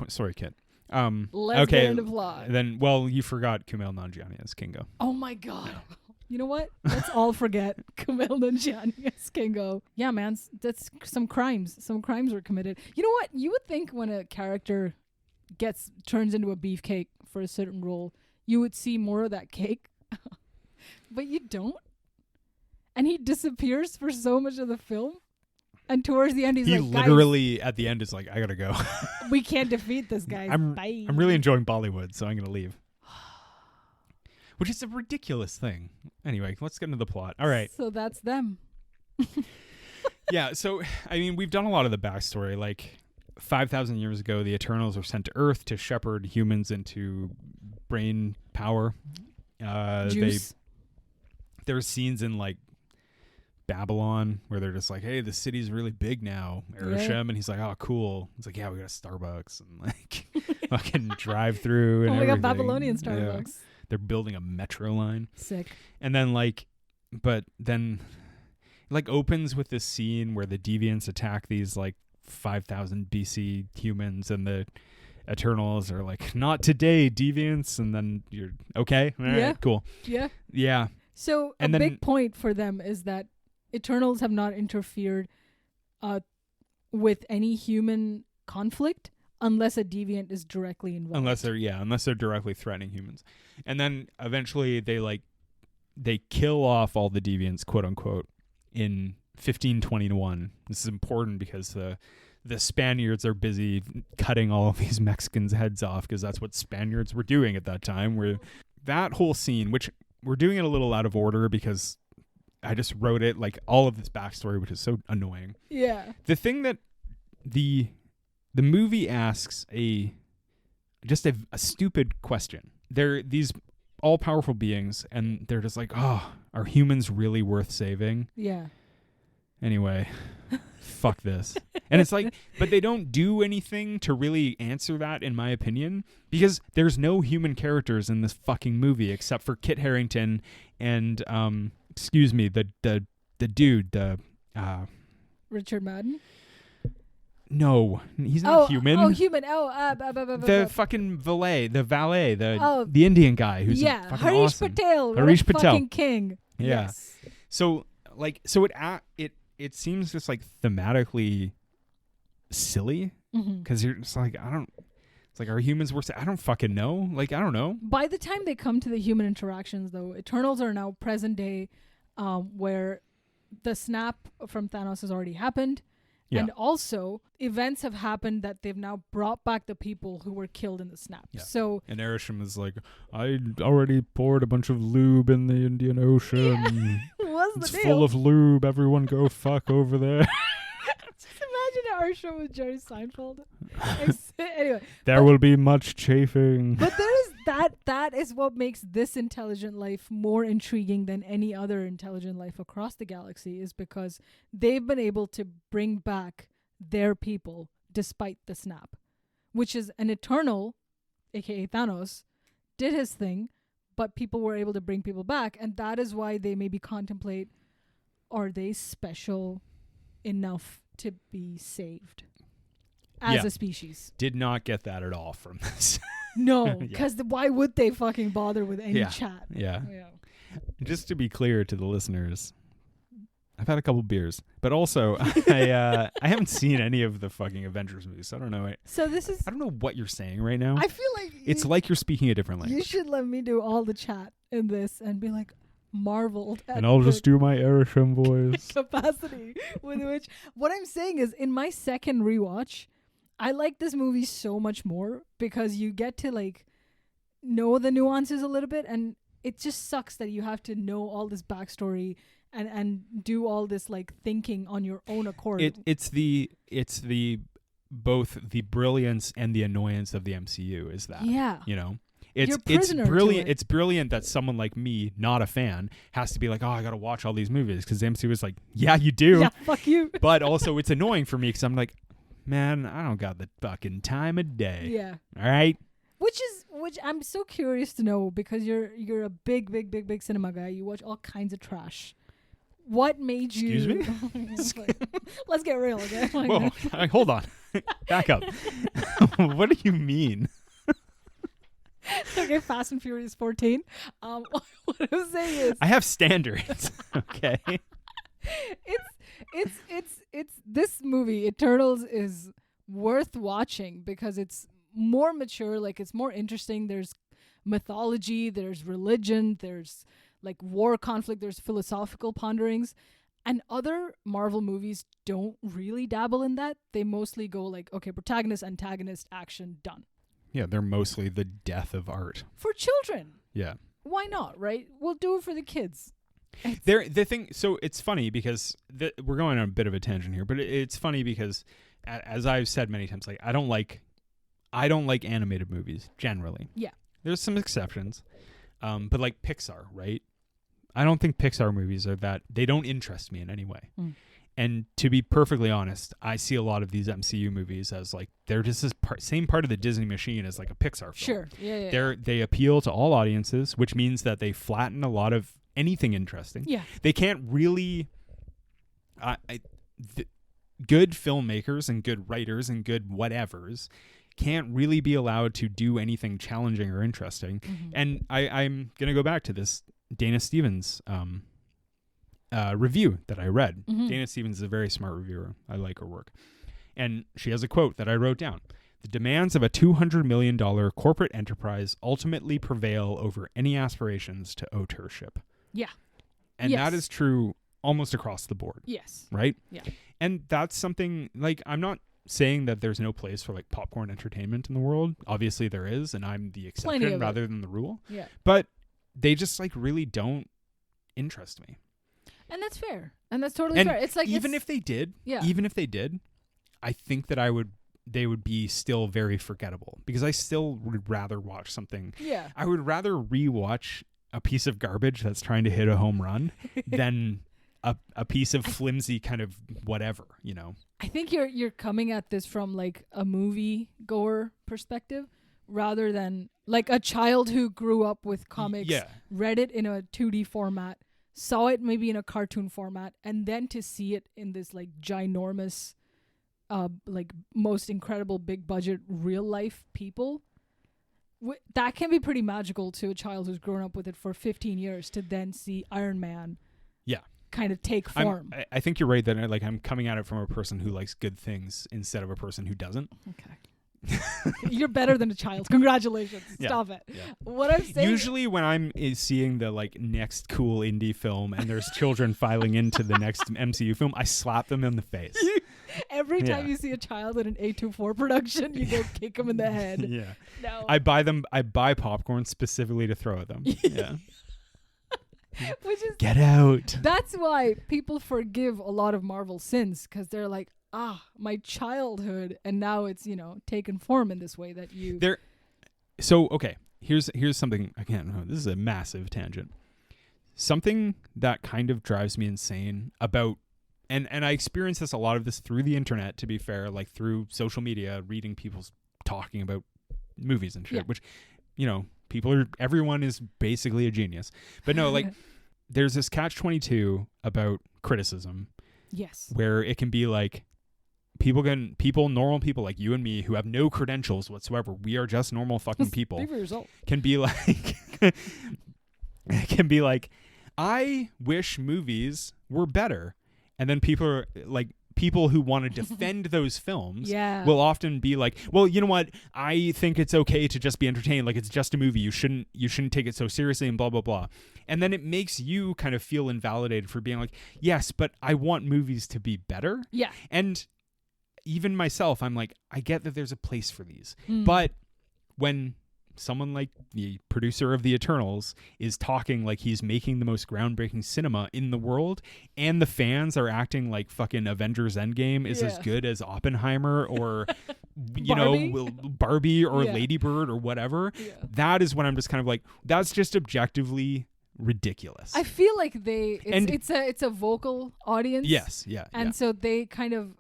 sorry, Kit. Let's get into plot. Then, well, you forgot Kumail Nanjiani as Kingo. Oh my God. You know what? Let's all forget Kumail Nanjiani as Kingo. Yeah, man. That's some crimes. Some crimes were committed. You know what? You would think when a character turns into a beefcake for a certain role, you would see more of that cake. But you don't. And he disappears for so much of the film. And towards the end, he's like, literally at the end is like, I gotta go. We can't defeat this guy. Bye. I'm really enjoying Bollywood, so I'm gonna leave. Which is a ridiculous thing. Anyway, let's get into the plot. All right. So that's them. Yeah, so, I mean, we've done a lot of the backstory. Like, 5,000 years ago, the Eternals were sent to Earth to shepherd humans into brain power. Juice. There's scenes in, like, Babylon where they're just like, hey, the city's really big now, Arishem, and he's like, oh, cool. He's like, yeah, we got a Starbucks and like fucking drive through and oh my everything. god, Babylonian Starbucks. Yeah. They're building a metro line. Sick. And then like, but then like opens with this scene where the deviants attack these like 5,000 BC humans and the Eternals are like, not today, deviants. And then you're okay. All right, cool. Yeah. Yeah. So a big point for them is that Eternals have not interfered with any human conflict unless a deviant is directly involved. Unless they're directly threatening humans. And then eventually they kill off all the deviants, quote unquote, in 1521. This is important because the Spaniards are busy cutting all of these Mexicans' heads off because that's what Spaniards were doing at that time. Where that whole scene, which we're doing it a little out of order because I just wrote it, like all of this backstory, which is so annoying. Yeah. The thing that the movie asks a stupid question. They're these all-powerful beings, and they're just like, oh, are humans really worth saving? Yeah. Anyway, fuck this. And it's like, but they don't do anything to really answer that, in my opinion, because there's no human characters in this fucking movie except for Kit Harington and excuse me, the dude, Richard Madden? No, he's not human. Oh, human. The fucking valet, the Indian guy who's fucking Harish awesome. Patel. Harish Patel. Fucking king. Yeah. Yes. So it seems just like thematically silly because you're just like, it's like, are humans worse? I don't fucking know. Like, I don't know. By the time they come to the human interactions, though, Eternals are now present day, where the snap from Thanos has already happened. Yeah. And also, events have happened that they've now brought back the people who were killed in the snap. Yeah. So, and Arishem is like, I already poured a bunch of lube in the Indian Ocean. Yeah. It's full of lube. Everyone go fuck over there. Just imagine Arishem with Jerry Seinfeld. Anyway. There will be much chafing. But there is that is what makes this intelligent life more intriguing than any other intelligent life across the galaxy, is because they've been able to bring back their people despite the snap, which is an Eternal, aka Thanos, did his thing, but people were able to bring people back, and that is why they maybe contemplate, are they special enough to be saved as a species? Did not get that at all from this. No, because why would they fucking bother with any chat? Yeah. Just to be clear to the listeners, I've had a couple beers, but also I haven't seen any of the fucking Avengers movies, so I don't know. So I don't know what you're saying right now. I feel like it's like you're speaking a different language. You should let me do all the chat in this and be like marveled at, and I'll just do my Arishem voice. Capacity with which. What I'm saying is, in my second rewatch, I like this movie so much more because you get to like know the nuances a little bit, and it just sucks that you have to know all this backstory and do all this like thinking on your own accord. It's the both the brilliance and the annoyance of the MCU is that. Yeah. You know? It's brilliant. It's brilliant that someone like me, not a fan, has to be like, oh, I got to watch all these movies, because the MCU is like, yeah, you do. Yeah, fuck you. But also it's annoying for me because I'm like, man, I don't got the fucking time of day. Yeah. All right. Which I'm so curious to know, because you're a big cinema guy. You watch all kinds of trash. What made you? Excuse me? Let's get real, okay? Whoa, hold on. Back up. What do you mean? Okay, Fast and Furious 14. What I'm saying is, I have standards. Okay. It's this movie, Eternals, is worth watching because it's more mature, like it's more interesting. There's mythology, there's religion, there's like war conflict, there's philosophical ponderings, and other Marvel movies don't really dabble in that. They mostly go like, okay, protagonist, antagonist, action, done. Yeah, they're mostly the death of art. For children. Yeah. Why not, right? We'll do it for the kids. The thing, so it's funny because we're going on a bit of a tangent here, but it's funny because as I've said many times, like I don't like animated movies generally. Yeah. There's some exceptions. But like Pixar, right? I don't think Pixar movies are they don't interest me in any way. And to be perfectly honest, I see a lot of these MCU movies as like they're just this same part of the Disney machine as like a Pixar film. Sure. Yeah. They appeal to all audiences, which means that they flatten a lot of anything interesting. Yeah. They can't really good filmmakers and good writers and good whatevers can't really be allowed to do anything challenging or interesting. And I'm going to go back to this Dana Stevens review that I read. Dana Stevens is a very smart reviewer. I like her work. And she has a quote that I wrote down. The demands of a $200 million corporate enterprise ultimately prevail over any aspirations to auteurship. Yeah. And that is true almost across the board. Yes. Right? Yeah. And that's something, like, I'm not saying that there's no place for, like, popcorn entertainment in the world. Obviously there is, and I'm the exception rather than the rule. Yeah. But they just, like, really don't interest me. And that's fair. And that's totally fair. It's like even if they did, I think that they would be still very forgettable because I still would rather watch something. Yeah. I would rather rewatch a piece of garbage that's trying to hit a home run than a piece of flimsy kind of whatever, you know. I think you're coming at this from like a movie goer perspective rather than like a child who grew up with comics, read it in a 2D format, saw it maybe in a cartoon format, and then to see it in this like ginormous like most incredible big budget real life people. That can be pretty magical to a child who's grown up with it for 15 years to then see Iron Man kind of take form. I think you're right that like I'm coming at it from a person who likes good things instead of a person who doesn't. Okay. You're better than a child. Congratulations. Stop it. Yeah. What I'm saying, usually when I'm seeing the like next cool indie film and there's children filing into the next MCU film, I slap them in the face. Every time you see a child in an A24 production, you go kick them in the head. Yeah. No. I buy popcorn specifically to throw at them. Yeah. Which is get out. That's why people forgive a lot of Marvel sins, because they're like, my childhood, and now it's, you know, taken form in this way that you So okay, here's something. Again, this is a massive tangent. Something that kind of drives me insane about, and I experience this a lot of this through the internet, to be fair, like through social media, reading people talking about movies and shit, which, you know, everyone is basically a genius. But no, like there's this catch-22 about criticism. Yes. Where it can be like normal people like you and me who have no credentials whatsoever. We are just normal fucking people. Can be like, I wish movies were better. And then people who want to defend those films will often be like, well, you know what? I think it's okay to just be entertained. Like, it's just a movie. You shouldn't take it so seriously and blah, blah, blah. And then it makes you kind of feel invalidated for being like, yes, but I want movies to be better. Yeah. And even myself, I'm like, I get that there's a place for these. But when someone like the producer of The Eternals is talking like he's making the most groundbreaking cinema in the world, and the fans are acting like fucking Avengers Endgame is as good as Oppenheimer or you know, Barbie or Lady Bird or whatever, that is when I'm just kind of like, that's just objectively ridiculous. I feel like it's a vocal audience. Yes, yeah. And so they kind of,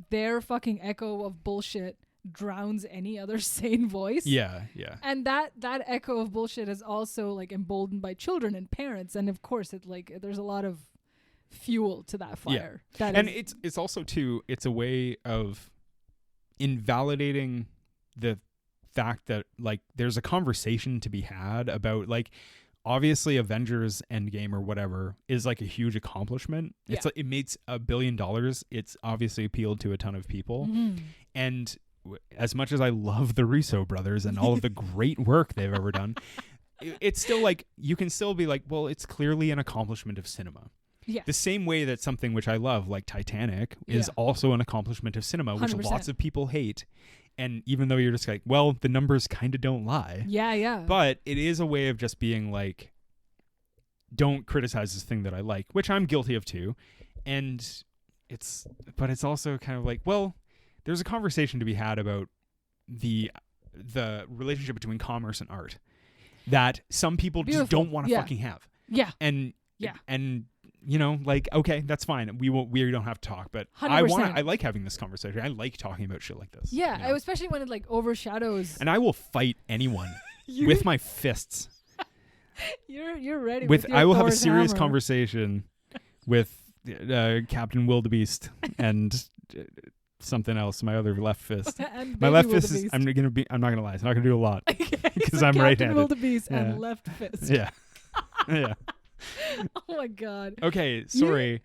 their fucking echo of bullshit drowns any other sane voice. Yeah. And that echo of bullshit is also like emboldened by children and parents, and of course it like there's a lot of fuel to that fire. Yeah. And it's also too, it's a way of invalidating the fact that like there's a conversation to be had about like, obviously Avengers Endgame or whatever is like a huge accomplishment. It's like, it makes $1 billion. It's obviously appealed to a ton of people. And as much as I love the Russo brothers and all of the great work they've ever done, it's still like, you can still be like, well, it's clearly an accomplishment of cinema. Yeah. The same way that something which I love, like Titanic, is also an accomplishment of cinema, which 100%. Lots of people hate. And even though you're just like, well, the numbers kind of don't lie. Yeah. But it is a way of just being like, don't criticize this thing that I like, which I'm guilty of too. And it's also kind of like, well, there's a conversation to be had about the relationship between commerce and art that some people just don't want to fucking have. Yeah. And you know, like, okay, that's fine. We don't have to talk, but 100%. I like having this conversation. I like talking about shit like this. Yeah, you know? especially when it like overshadows. And I will fight anyone with my fists. You're ready. I will have a Thor's serious hammer. conversation with Captain Wildebeest and something else. My other left fist. My left fist is. I'm not gonna lie. It's not gonna do a lot because I'm right-handed. Wildebeest and left fist. Yeah. Yeah. Oh my god. Okay, sorry.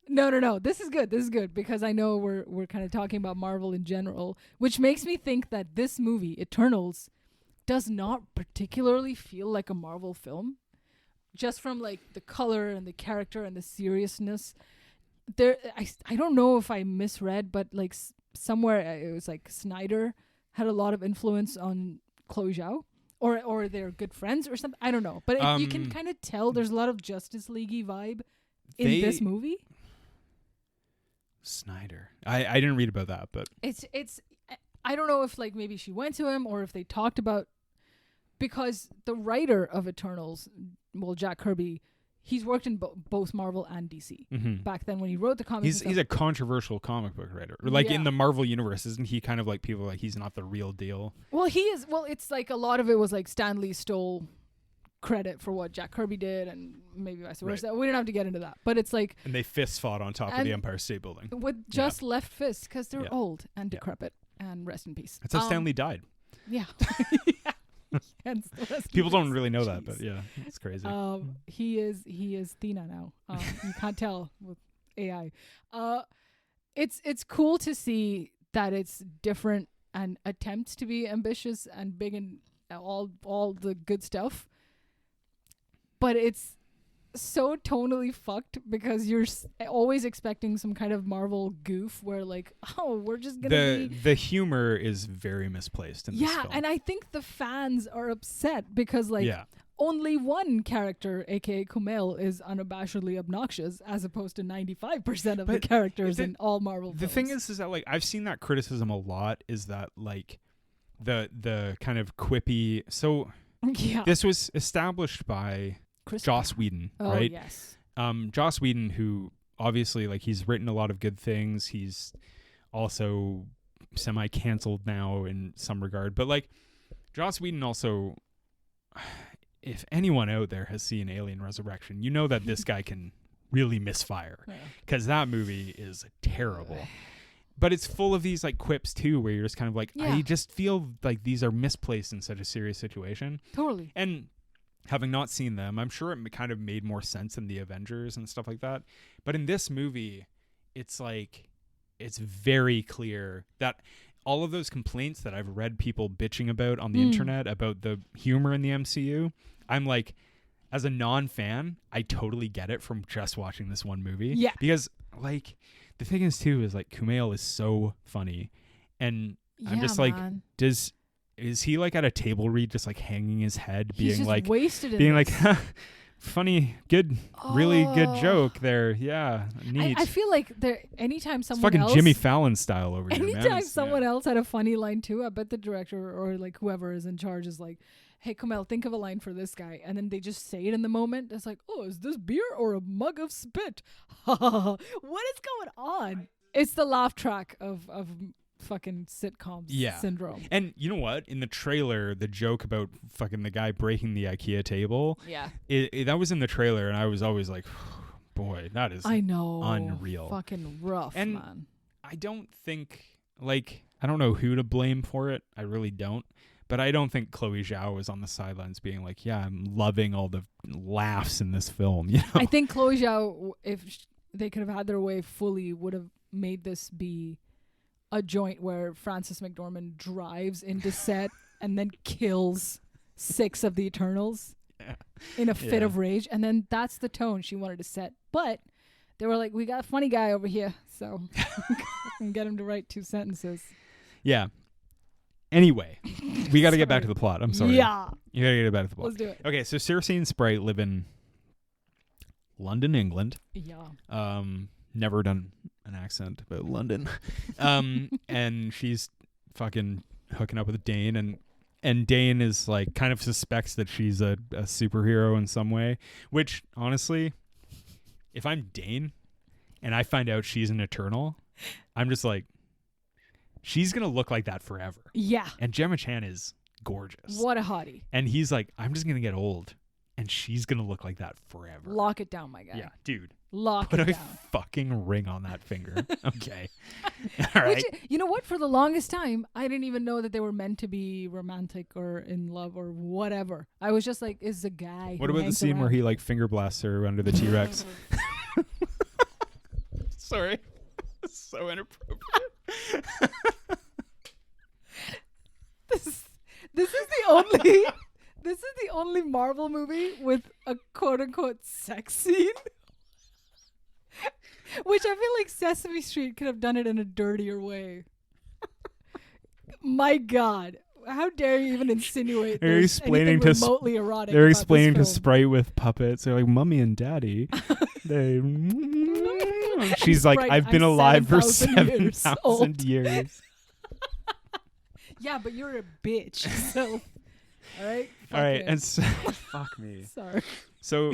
No. This is good because I know we're kind of talking about Marvel in general, which makes me think that this movie, Eternals, does not particularly feel like a Marvel film. Just from like the color and the character and the seriousness. I don't know if I misread, but like somewhere it was like Snyder had a lot of influence on Chloe Zhao. Or they're good friends or something. I don't know. But you can kind of tell there's a lot of Justice League-y vibe in this movie. Snyder. I didn't read about that, but it's I don't know if like maybe she went to him or if they talked about, because the writer of Eternals, well, Jack Kirby, he's worked in both Marvel and DC. Mm-hmm. Back then when he wrote the comics. He's a controversial comic book writer. Like in the Marvel universe, isn't he kind of like people like he's not the real deal? Well, he is. Well, it's like a lot of it was like Stan Lee stole credit for what Jack Kirby did and maybe vice versa. Right. We don't have to get into that. But it's like... And they fist fought on top of the Empire State Building. With just left fists because they're old and decrepit. And rest in peace. That's how Stan Lee died. Yeah. People don't really know that, but yeah, it's crazy. He is Thina now. You can't tell with AI. It's cool to see that it's different and attempts to be ambitious and big and all the good stuff. But it's so tonally fucked because you're always expecting some kind of Marvel goof where like, oh, we're just gonna the humor is very misplaced in this film. And I think the fans are upset because like only one character, aka Kumail, is unabashedly obnoxious as opposed to 95% of the characters in all Marvel films. The thing is that like I've seen that criticism a lot, is that like the kind of quippy. So this was established by Joss Whedon, right? Yes. Joss Whedon, who obviously like he's written a lot of good things. He's also semi-canceled now in some regard, but like Joss Whedon also, if anyone out there has seen Alien Resurrection, you know that this guy can really misfire because that movie is terrible. But it's full of these like quips too, where you're just kind of like, I just feel like these are misplaced in such a serious situation. Totally. And having not seen them, I'm sure it kind of made more sense in the Avengers and stuff like that. But in this movie, it's like, it's very clear that all of those complaints that I've read people bitching about on the internet about the humor in the MCU, I'm like, as a non-fan, I totally get it from just watching this one movie. Yeah. Because like, the thing is too, is like Kumail is so funny. And I'm just like, is he like at a table read just like hanging his head, being like wasted being like funny, good, really good joke there. Yeah, neat. I feel like anytime someone it's fucking Jimmy Fallon style over here, man. Anytime someone else had a funny line too, I bet the director or like whoever is in charge is like, hey Kumail, think of a line for this guy, and then they just say it in the moment. It's like, oh, is this beer or a mug of spit? What is going on? It's the laugh track of fucking sitcoms syndrome. And you know what? In the trailer, the joke about fucking the guy breaking the IKEA table, that was in the trailer, and I was always like, boy, that is unreal. Fucking rough, and man. I don't think, like, I don't know who to blame for it. I really don't. But I don't think Chloe Zhao was on the sidelines being like, yeah, I'm loving all the laughs in this film. You know? I think Chloe Zhao, if they could have had their way fully, would have made this be a joint where Frances McDormand drives into set and then kills 6 of the Eternals in a fit of rage. And then that's the tone she wanted to set. But they were like, we got a funny guy over here, so we can get him to write 2 sentences. Yeah. Anyway, we got to get back to the plot. I'm sorry. Yeah. You got to get back to the plot. Let's do it. Okay, so Cersei and Sprite live in London, England. Yeah. Never done an accent about London. And she's fucking hooking up with Dane, and Dane is like kind of suspects that she's a superhero in some way, which honestly, if I'm Dane and I find out she's an Eternal, I'm just like, she's going to look like that forever. Yeah. And Gemma Chan is gorgeous. What a hottie. And he's like, I'm just going to get old and she's going to look like that forever. Lock it down, my guy. Yeah, dude. Put a down. fucking ring on that finger. Okay. All right. Which, you know what? For the longest time, I didn't even know that they were meant to be romantic or in love or whatever. I was just like, is a guy. What about the scene where he like finger blasts her under the T-Rex? Sorry. So inappropriate. This is the only Marvel movie with a quote unquote sex scene. Which I feel like Sesame Street could have done it in a dirtier way. My God. How dare you even insinuate they're explaining anything remotely erotic? They're explaining to film. Sprite with puppets. They're like, Mummy and Daddy. They. She's like, Sprite, I've been alive for 7,000 years. Yeah, but you're a bitch. So, all right. All right, and so, fuck me. Sorry. So,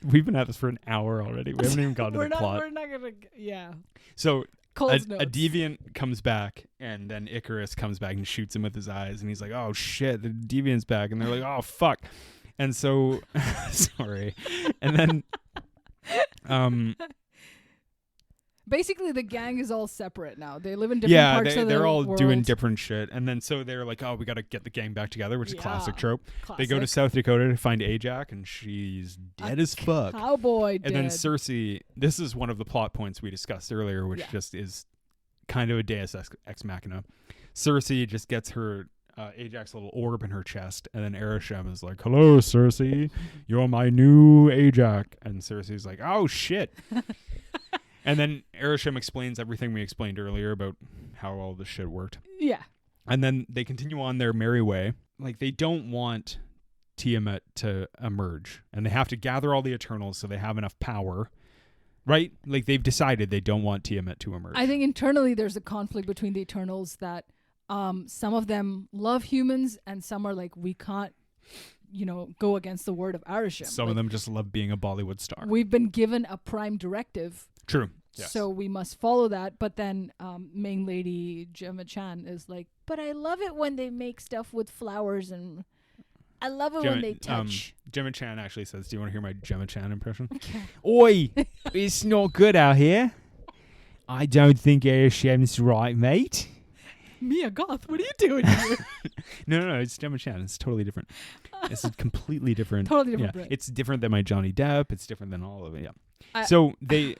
we've been at this for an hour already. We haven't even gotten to the plot. We're not gonna. Yeah. So a Cole's deviant comes back, and then Icarus comes back and shoots him with his eyes, and he's like, "Oh shit, the deviant's back!" And they're like, "Oh fuck!" And so, sorry. And then, basically, the gang is all separate now. They live in different parts of the world. Yeah, they're all doing different shit. And then so they're like, oh, we got to get the gang back together, which is classic trope. Classic. They go to South Dakota to find Ajax, and she's dead as fuck. Cowboy dead. And then Cersei, this is one of the plot points we discussed earlier, which just is kind of a deus ex machina. Cersei just gets her Ajax little orb in her chest, and then Arishem is like, hello, Cersei, you're my new Ajax. And Cersei's like, oh, shit. And then Arishem explains everything we explained earlier about how all this shit worked. Yeah. And then they continue on their merry way. Like, they don't want Tiamat to emerge. And they have to gather all the Eternals so they have enough power. Right? Like, they've decided they don't want Tiamat to emerge. I think internally there's a conflict between the Eternals that some of them love humans and some are like, we can't, go against the word of Arishem. Some of them just love being a Bollywood star. We've been given a prime directive. True. Yes. So we must follow that. But then main lady Gemma Chan is like, but I love it when they make stuff with flowers and I love it when they touch. Gemma Chan actually says, do you want to hear my Gemma Chan impression? Okay. Oi, it's not good out here. I don't think Arishem's right, mate. Mia Goth, what are you doing here? No, it's Gemma Chan. It's totally different. It's a completely different. Totally different. Yeah. Right. It's different than my Johnny Depp. It's different than all of it. Yeah. So they,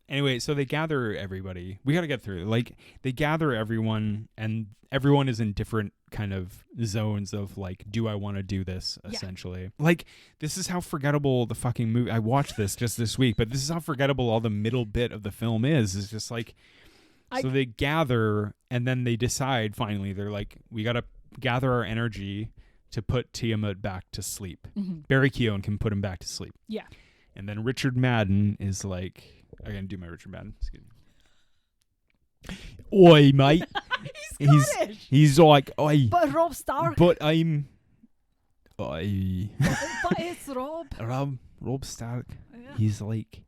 anyway, so they gather everybody. We got to get through. Like, they gather everyone, and everyone is in different kind of zones of like, do I want to do this? Essentially, like, this is how forgettable the fucking movie. I watched this just this week, but this is how forgettable all the middle bit of the film is. It's just like. So they gather, and then they decide, finally, they're like, we got to gather our energy to put Tiamat back to sleep. Mm-hmm. Barry Keoghan can put him back to sleep. Yeah. And then Richard Madden is like, I'm going to do my Richard Madden. Excuse me. Oi, mate. He's Scottish. He's like, oi. But Rob Stark. But I'm... Oi. But it's Rob. Rob Stark. Yeah. He's like,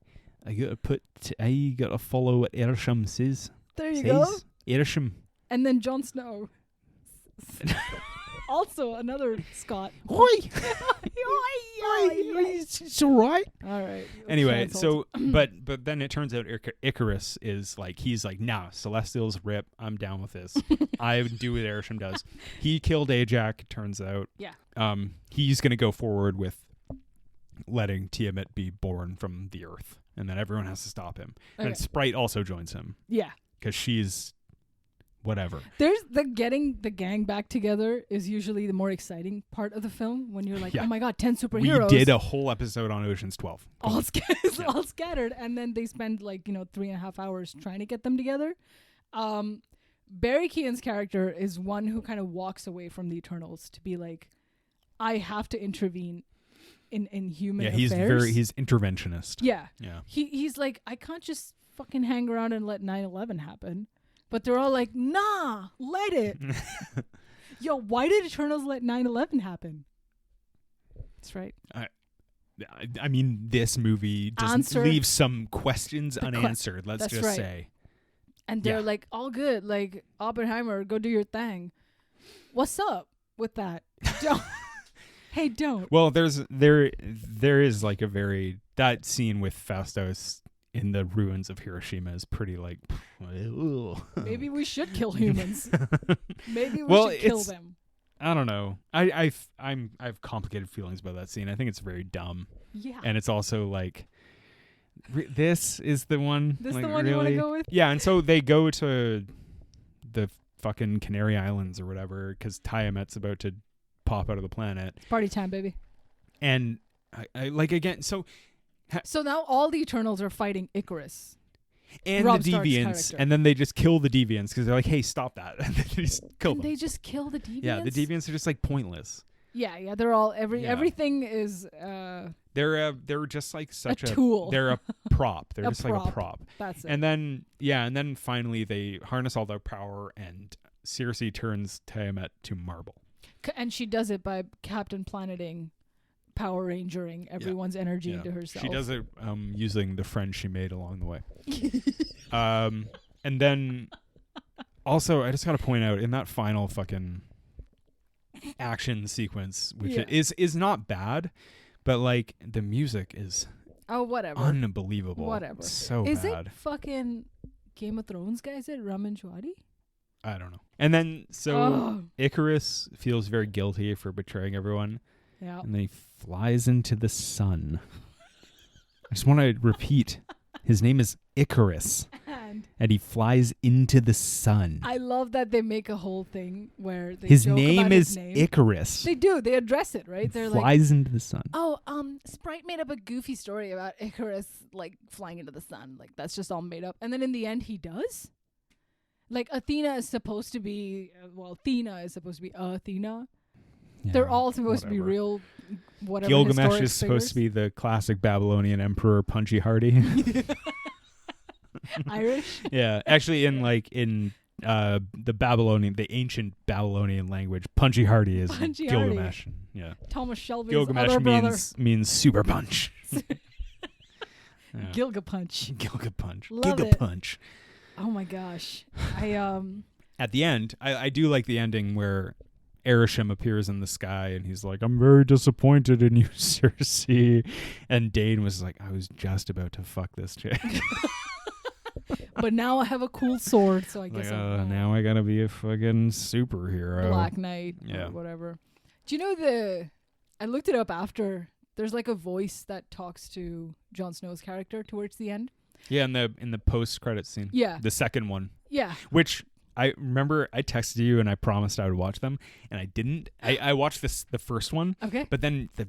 I got to follow what Arishem says. There you go. Arishem. And then Jon Snow. Also another Scot. Oi! It's all right. All right. Anyway, so but then it turns out Icarus is like, he's like, nah, Celestials rip. I'm down with this. I do what Arishem does. He killed Ajax, turns out. Yeah. He's gonna go forward with letting Tiamat be born from the earth, and then everyone has to stop him. Okay. And Sprite also joins him. Yeah. Because she's whatever. There's getting the gang back together is usually the more exciting part of the film when you're like, oh my God, 10 superheroes. We did a whole episode on Ocean's 12. All scattered. And then they spend 3.5 hours trying to get them together. Barry Keoghan's character is one who kind of walks away from the Eternals to be like, I have to intervene in human he's affairs. he's interventionist. Yeah. Yeah. He's like, I can't just fucking hang around and let 9/11 happen. But they're all like, nah, let it. Yo, why did Eternals let 9/11 happen? That's right. I mean, this movie just leaves some questions unanswered. Let's just say. And they're like, all good. Like, Oppenheimer, go do your thing. What's up with that? Don't. Hey, don't. Well, there is like that scene with Fastos in the ruins of Hiroshima is pretty like. Maybe we should kill humans. Maybe we should kill them. I don't know. I have complicated feelings about that scene. I think it's very dumb. Yeah. And it's also like, this is the one. This like, the one really? You want to go with? Yeah, and so they go to the fucking Canary Islands or whatever because Tiamat's about to pop out of the planet. It's party time, baby. And I like again. So now all the Eternals are fighting Icarus. And Rob the Stark's deviants, character. and then they just kill the deviants because they're like, "Hey, stop that!" And they just kill them. They just kill the deviants. Yeah, the deviants are just like pointless. Yeah. They're all everything is. They're just like such a tool. They're a prop. They're just prop. like a prop. That's it. And then finally they harness all their power, and Circe turns Tiamat to marble. And she does it by Captain Planeting, Power Rangering everyone's energy into herself. She does it using the friends she made along the way. And then also I just got to point out in that final fucking action sequence, which is not bad, but like the music is whatever unbelievable. Whatever. So is bad. It fucking Game of Thrones guy? Is it Ramin Djawadi? I don't know. And then Icarus feels very guilty for betraying everyone. Yeah. And then he flies into the sun. I just want to repeat. His name is Icarus. And he flies into the sun. I love that they make a whole thing where they his joke name about is his name. Icarus. They do. They address it, right? They're flies into the sun. Oh, Sprite made up a goofy story about Icarus like flying into the sun. Like that's just all made up. And then in the end, he does. Like Athena is supposed to be. Athena is supposed to be Athena. Yeah, they're all supposed to be real. Whatever. Gilgamesh is supposed to be the classic Babylonian emperor, Punchy Hardy. Irish. Yeah, actually, in the ancient Babylonian language, Punchy Hardy is Gilgamesh. Hardy. Yeah, Thomas Shelby's Gilgamesh other brother. means super punch. Gilgapunch. Gilgapunch. Love Gigapunch. Oh my gosh! At the end, I do like the ending where Arishem appears in the sky and he's like, "I'm very disappointed in you, Circe." And Dane was like, "I was just about to fuck this chick." But now I have a cool sword, so I guess now I gotta be a fucking superhero. Black Knight or whatever. Do you know I looked it up after. There's like a voice that talks to Jon Snow's character towards the end. Yeah, in the post-credit scene. Yeah. The second one. Yeah. Which I remember I texted you and I promised I would watch them, and I didn't. I watched the first one. Okay. But then the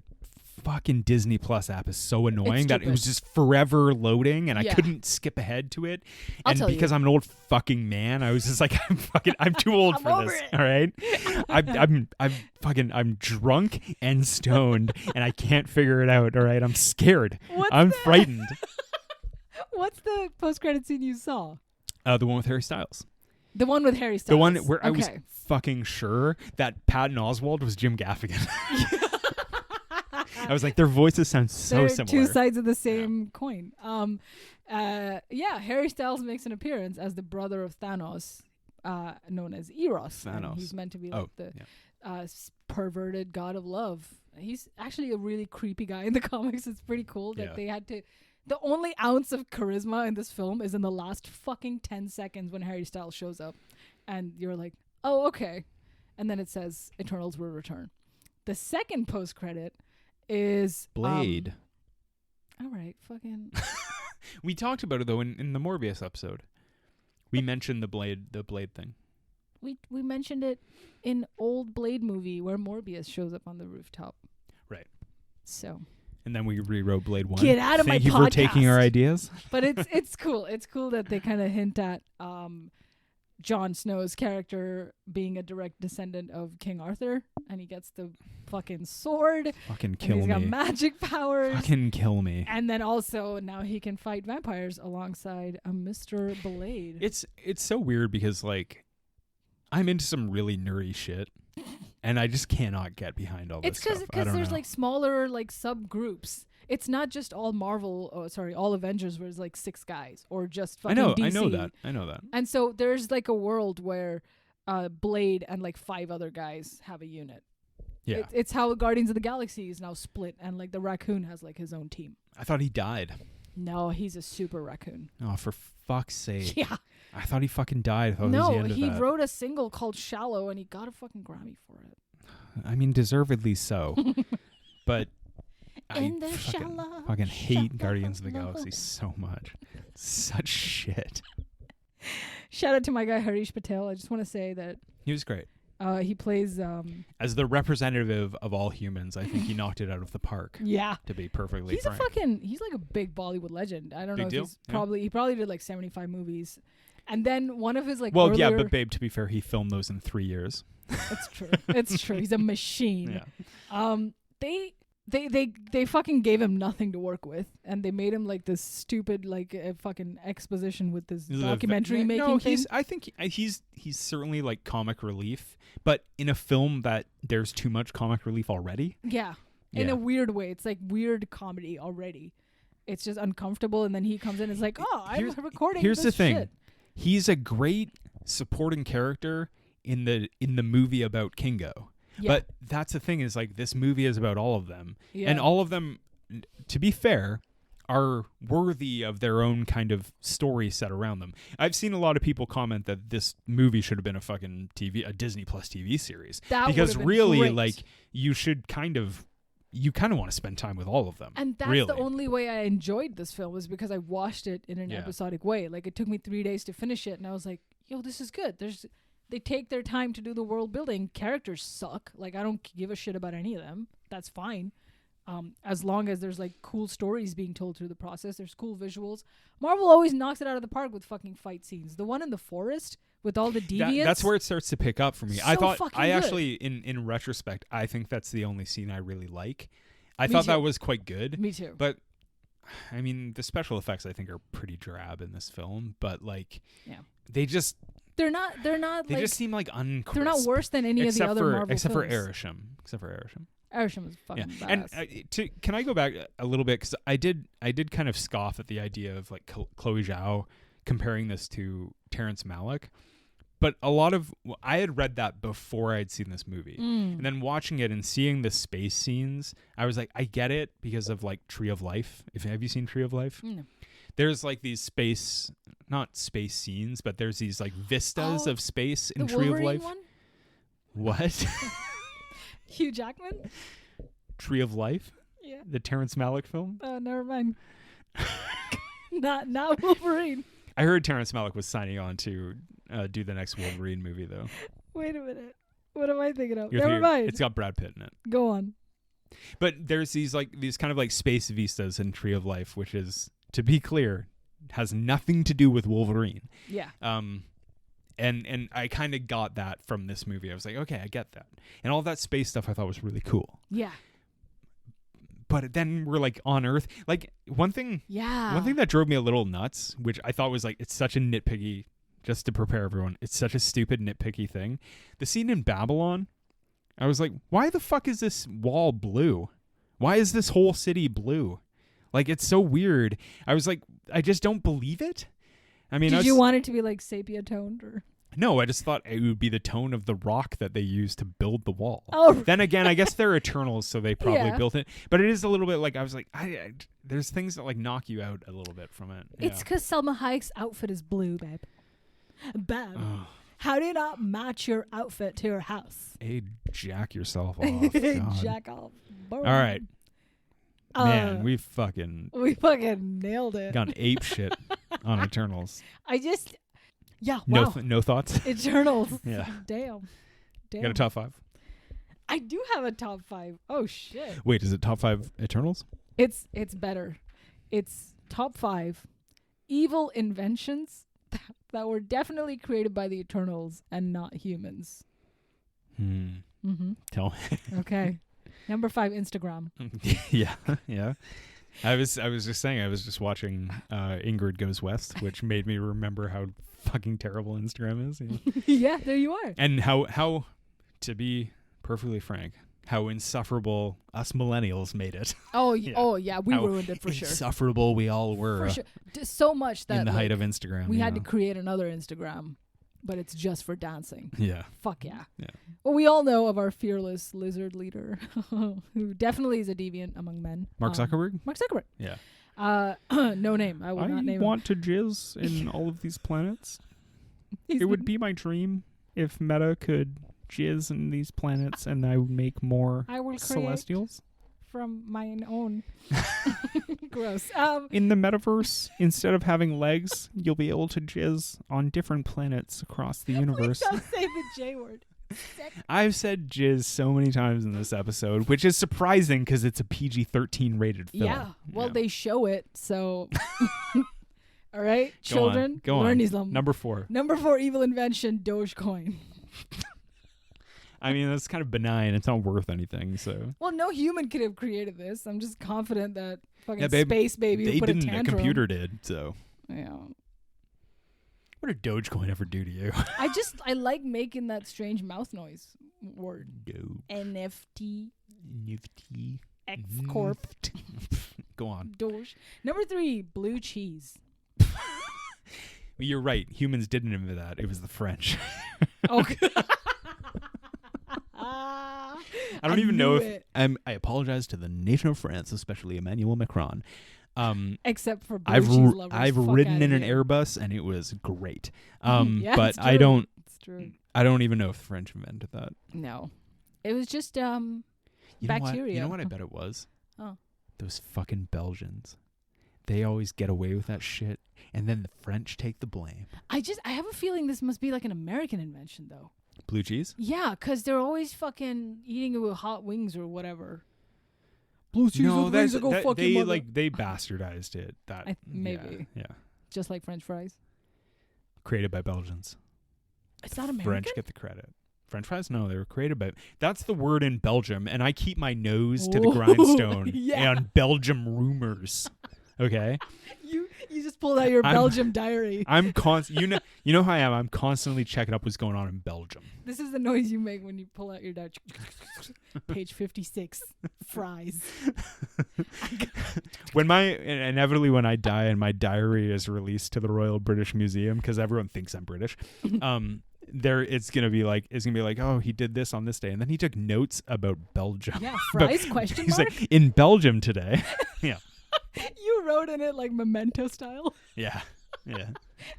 fucking Disney Plus app is so annoying that it was just forever loading, and I couldn't skip ahead to it. And because I'm an old fucking man, I was just like, I'm too old for this. All right. I'm drunk and stoned, and I can't figure it out. All right. I'm scared. I'm frightened. What's the post-credit scene you saw? The one with Harry Styles. The one with Harry Styles. The one where I was fucking sure that Patton Oswalt was Jim Gaffigan. I was like, their voices sound so similar. Two sides of the same coin. Harry Styles makes an appearance as the brother of Thanos, known as Eros. Thanos. He's meant to be like perverted god of love. He's actually a really creepy guy in the comics. It's pretty cool that they had to. The only ounce of charisma in this film is in the last fucking 10 seconds when Harry Styles shows up. And you're like, oh, okay. And then it says Eternals will return. The second post-credit is... Blade. All right, fucking... We talked about it, though, in the Morbius episode. We mentioned the Blade thing. We mentioned it in old Blade movie where Morbius shows up on the rooftop. Right. So... And then we rewrote Blade 1. Get out of my podcast. Thank you for taking our ideas. But it's cool. It's cool that they kind of hint at Jon Snow's character being a direct descendant of King Arthur, and he gets the fucking sword. Fucking kill me. He's got magic powers. Fucking kill me. And then also now he can fight vampires alongside a Mr. Blade. It's so weird because like I'm into some really nerdy shit, and I just cannot get behind all this stuff. It's because there's like smaller like subgroups. It's not just all all Avengers where it's like 6 guys or just fucking DC. I know that. And so there's like a world where Blade and like 5 other guys have a unit. Yeah. It's how Guardians of the Galaxy is now split, and like the raccoon has like his own team. I thought he died. No, he's a super raccoon. Oh, for fuck's sake. Yeah. I thought he fucking died. I thought No, it was the end of he that. wrote a single called Shallow, and he got a fucking Grammy for it. I mean, deservedly so. But In the fucking hate Guardians of the Galaxy so much. Such shit. Shout out to my guy Harish Patel. I just want to say that He was great. he plays As the representative of all humans, I think he knocked it out of the park. Yeah. To be perfectly He's frank. He's like a big Bollywood legend. I don't Big know deal? if he probably did like 75 movies. And then one of his like yeah, but babe, to be fair, he filmed those in 3 years. It's true. It's true. He's a machine. Yeah. They fucking gave him nothing to work with, and they made him like this stupid like fucking exposition with this documentary making thing. I think he's certainly like comic relief, but in a film that there's too much comic relief already. Yeah. In a weird way. It's like weird comedy already. It's just uncomfortable, and then he comes in and is like, "Oh, I'm recording Here's this the thing. shit." He's a great supporting character in the movie about Kingo. Yeah. But that's the thing is like this movie is about all of them. Yeah. And all of them, to be fair, are worthy of their own kind of story set around them. I've seen a lot of people comment that this movie should have been a Disney Plus TV series. Because really great. Like you kind of want to spend time with all of them. And that's the only way I enjoyed this film was because I watched it in an episodic way. Like it took me 3 days to finish it, and I was like, yo, this is good. They take their time to do the world building. Characters suck. Like I don't give a shit about any of them. That's fine. As long as there's like cool stories being told through the process, there's cool visuals. Marvel always knocks it out of the park with fucking fight scenes. The one in the forest with all the deviants. That's where it starts to pick up for me. So I thought fucking I good. actually in retrospect, I think that's the only scene I really like. I thought that was quite good. Me too. But I mean, the special effects I think are pretty drab in this film, but like They're not They like, just seem like uncrisp. They're not worse than any of the other Marvel except films. for Arishem. Arishem was fucking badass. And can I go back a little bit because I did kind of scoff at the idea of like Chloe Zhao comparing this to Terrence Malick, but I had read that before I'd seen this movie, and then watching it and seeing the space scenes, I was like, I get it because of like Tree of Life. Have you seen Tree of Life? No. There's like these not space scenes, but there's these like vistas of space in Tree Wolverine of Life. One? What? Hugh Jackman? Tree of Life? Yeah. The Terrence Malick film? Oh, never mind. Not Wolverine. I heard Terrence Malick was signing on to do the next Wolverine movie, though. Wait a minute. What am I thinking of? Never mind. It's got Brad Pitt in it. Go on. But there's these kind of like space vistas in Tree of Life, which is, to be clear, has nothing to do with Wolverine. Yeah. And I kind of got that from this movie. I was like, okay, I get that. And all that space stuff I thought was really cool. Yeah. But then we're like on Earth. Like one thing that drove me a little nuts, which I thought was like, it's such a nitpicky, just to prepare everyone, it's such a stupid nitpicky thing. The scene in Babylon, I was like, why the fuck is this wall blue? Why is this whole city blue? Like, it's so weird. I was like, I just don't believe it. I mean, did you want it to be like sepia toned or? No, I just thought it would be the tone of the rock that they used to build the wall. Oh, then again, I guess they're Eternals, so they probably built it. But it is a little bit like, I was like, there's things that like knock you out a little bit from it. It's because Selma Hayek's outfit is blue, babe. Oh. How do you not match your outfit to your house? Hey, jack yourself off. God. Jack off. Boom. All right. Man, we fucking nailed it. Gone ape shit on Eternals. Wow. No thoughts? Eternals. Yeah. Damn. You got a top 5? I do have a top 5. Oh shit. Wait, is it top 5 Eternals? It's better. It's top 5 evil inventions that were definitely created by the Eternals and not humans. Tell me. Okay. Number 5, Instagram. Yeah. I was just saying, I was just watching Ingrid Goes West, which made me remember how fucking terrible Instagram is. Yeah, there you are. And how, to be perfectly frank, how insufferable us millennials made it. Oh yeah, we ruined it for sure. Insufferable we all were. For sure. So much that in the height of Instagram. We had to create another Instagram, but it's just for dancing. Yeah. Fuck yeah. Yeah. Well, we all know of our fearless lizard leader, who definitely is a deviant among men. Mark Zuckerberg? Mark Zuckerberg. Yeah. No name. I will not name him. I want to jizz in all of these planets. It would be my dream if Meta could jizz in these planets and I would make more celestials from my own. Gross. In the metaverse, instead of having legs, you'll be able to jizz on different planets across the universe. Please don't say the J word. I've said jizz so many times in this episode, which is surprising because it's a PG-13 rated film. Yeah. Well, they show it, so. All right, children, go learn on. Islam. Number 4. Number 4 evil invention, Dogecoin. I mean, that's kind of benign. It's not worth anything, so. Well, no human could have created this. I'm just confident that fucking space baby would put a tantrum. A computer did, so. Yeah. What did Dogecoin ever do to you? I like making that strange mouth noise word. Doge. NFT. Nifty. X Corp. Go on. Doge. Number 3, blue cheese. You're right. Humans didn't invent that. It was the French. Okay. I don't even know if I apologize to the nation of France, especially Emmanuel Macron. Except for blue cheese lovers. I've ridden in an Airbus and it was great. Yeah, but I don't. It's true. I don't even know if the French invented that. No, it was just bacteria. You know what I bet it was? Oh, those fucking Belgians. They always get away with that shit, and then the French take the blame. I have a feeling this must be like an American invention, though. Blue cheese? Yeah, because they're always fucking eating it with hot wings or whatever. Blue cheese with wings will go fucking mother. They bastardized it. Maybe. Yeah. Just like French fries. Created by Belgians. It's not American? French get the credit. French fries? No, they were created by... That's the word in Belgium, and I keep my nose to the grindstone on Belgium rumors. Okay? You just pulled out your Belgium diary. I'm you know how I am. I'm constantly checking up what's going on in Belgium. This is the noise you make when you pull out your diary. Page 56. Fries. Inevitably when I die and my diary is released to the Royal British Museum, because everyone thinks I'm British, it's gonna be like, oh, he did this on this day, and then he took notes about Belgium. Yeah, fries? Question he's mark? Like, in Belgium today. Yeah. You wrote in it like memento style. Yeah.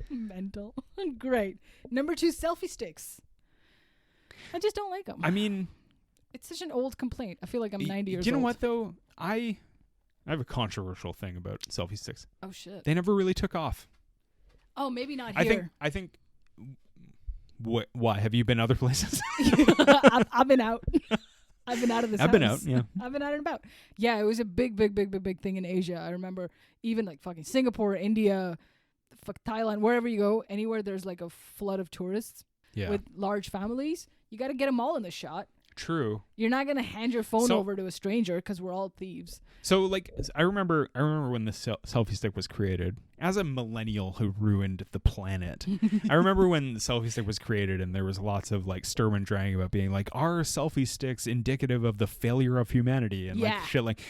Mental. Great. Number 2, selfie sticks. I just don't like them. I mean, it's such an old complaint. I feel like I'm 90 years old. You know what though? I have a controversial thing about selfie sticks. Oh shit. They never really took off. Oh, maybe not here. I think. Why have you been other places? I've been out. I've been out of this house. I've been out, yeah. I've been out and about. Yeah, it was a big thing in Asia. I remember even like fucking Singapore, India, Thailand, wherever you go, anywhere there's like a flood of tourists with large families, you got to get them all in the shot. True. You're not going to hand your phone over to a stranger because we're all thieves. So like, I remember when the selfie stick was created. As a millennial who ruined the planet, I remember when the selfie stick was created and there was lots of like sturm and drang about being like, are selfie sticks indicative of the failure of humanity? And like shit like,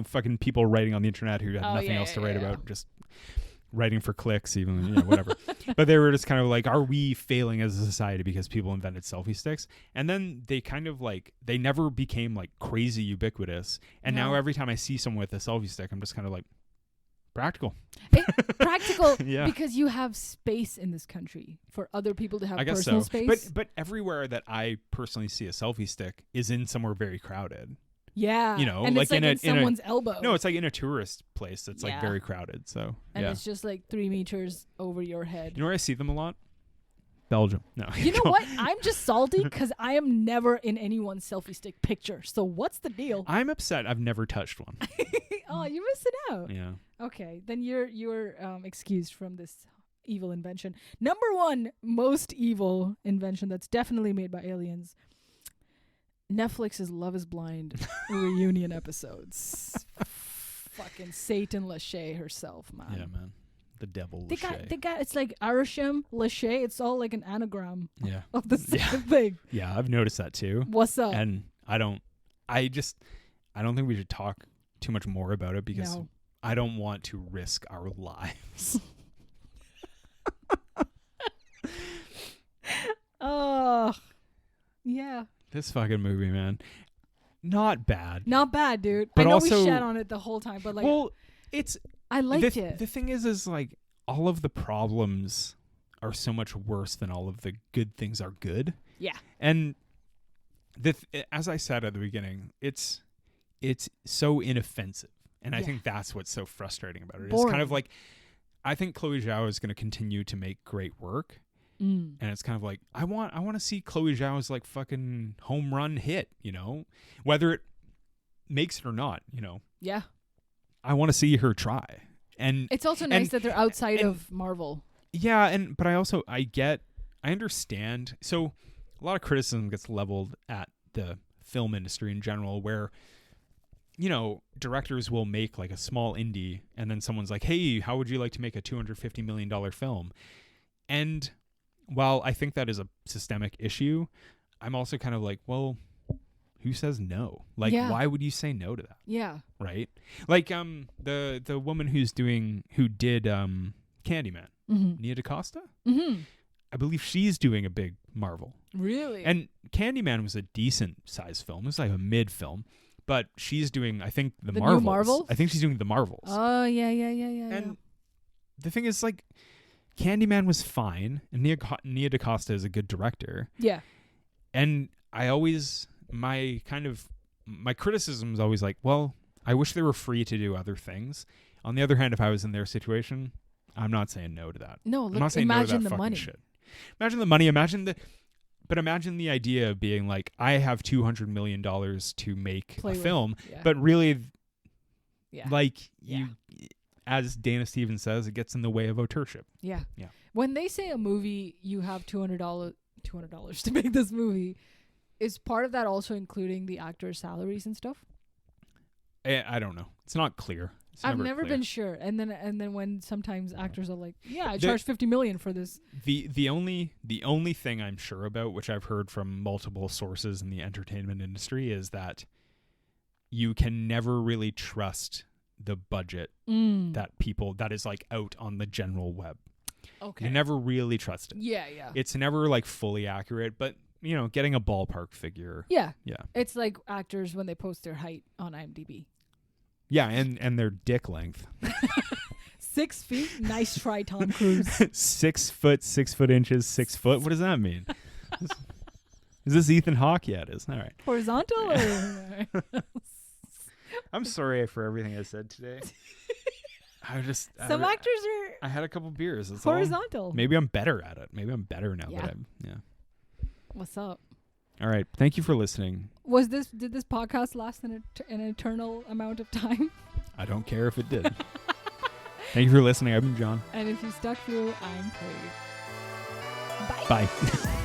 fucking people writing on the internet who had nothing else to write about, just writing for clicks, even, whatever. But they were just kind of like, are we failing as a society because people invented selfie sticks? And then they kind of like, they never became like crazy ubiquitous. And now every time I see someone with a selfie stick, I'm just kind of like, practical. Practical because you have space in this country for other people to have personal space. But everywhere that I personally see a selfie stick is in somewhere very crowded. Yeah. And like in someone's elbow. No, it's like in a tourist place that's like very crowded. So and it's just like 3 meters over your head. You know where I see them a lot? Belgium. No. You know what? I'm just salty because I am never in anyone's selfie stick picture. So what's the deal? I'm upset. I've never touched one. Oh, you're missing out. Yeah. Okay, then you're excused from this evil invention. Number one most evil invention that's definitely made by aliens. Netflix's Love is Blind reunion episodes. Fucking Satan Lachey herself, man. Yeah, man. The devil They Lachey. got it's like Arishem Lachey. It's all like an anagram Yeah. of the same thing. Yeah, I've noticed that too. What's up? And I don't think we should talk too much more about it because I don't want to risk our lives. Oh, yeah. This fucking movie, man. Not bad. Not bad, dude. But I know also, we shat on it the whole time, but like, well, it's I liked it. The thing is like all of the problems are so much worse than all of the good things are good. Yeah. And as I said at the beginning, it's so inoffensive. And I think that's what's so frustrating about it. Boring. It's kind of like, I think Chloe Zhao is going to continue to make great work. And it's kind of like, I want to see Chloe Zhao's like fucking home run hit, you know, whether it makes it or not, you know. Yeah. I want to see her try. And it's also nice that they're outside of Marvel. Yeah. But I understand. So a lot of criticism gets leveled at the film industry in general, where, you know, directors will make like a small indie and then someone's like, hey, how would you like to make a $250 million film? And while I think that is a systemic issue, I'm also kind of like, well, who says no? Like, why would you say no to that? Yeah. Right? Like the woman who did Candyman, Nia DaCosta? Mm-hmm. I believe she's doing a big Marvel. Really? And Candyman was a decent sized film. It was like a mid film. But she's doing, I think, the Marvels. New Marvels? I think she's doing the Marvels. Oh, yeah. And the thing is, like, Candyman was fine, and Nia DaCosta is a good director. Yeah. And my criticism is always like, well, I wish they were free to do other things. On the other hand, if I was in their situation, I'm not saying no to that. No, I'm not saying imagine no to that the money. shit. Imagine the money. But imagine the idea of being like, I have $200 million to make a film, but really, you, as Dana Stevens says, it gets in the way of authorship. Yeah. Yeah. When they say a movie, you have $200 to make this movie, is part of that also including the actors' salaries and stuff? I don't know. It's not clear. I've never been sure. And then when sometimes actors are like, I charge $50 million for this. The only thing I'm sure about, which I've heard from multiple sources in the entertainment industry, is that you can never really trust the budget that is like out on the general web. Okay. You never really trust it. Yeah. It's never like fully accurate, but you know, getting a ballpark figure. Yeah. Yeah. It's like actors when they post their height on IMDb. Yeah, and their dick length. 6 feet. Nice try, Tom Cruise. 6 foot, 6 foot inches, 6 foot. What does that mean? Is this Ethan Hawke? Yeah, it is. All right. Horizontal? I'm sorry for everything I said today. Some actors are. I had a couple beers. That's horizontal. All. Maybe I'm better at it. Maybe I'm better now. Yeah. Yeah. What's up? All right. Thank you for listening. Did this podcast last an eternal amount of time? I don't care if it did. Thank you for listening. I've been John. And if you stuck through, I'm Pri. Bye. Bye.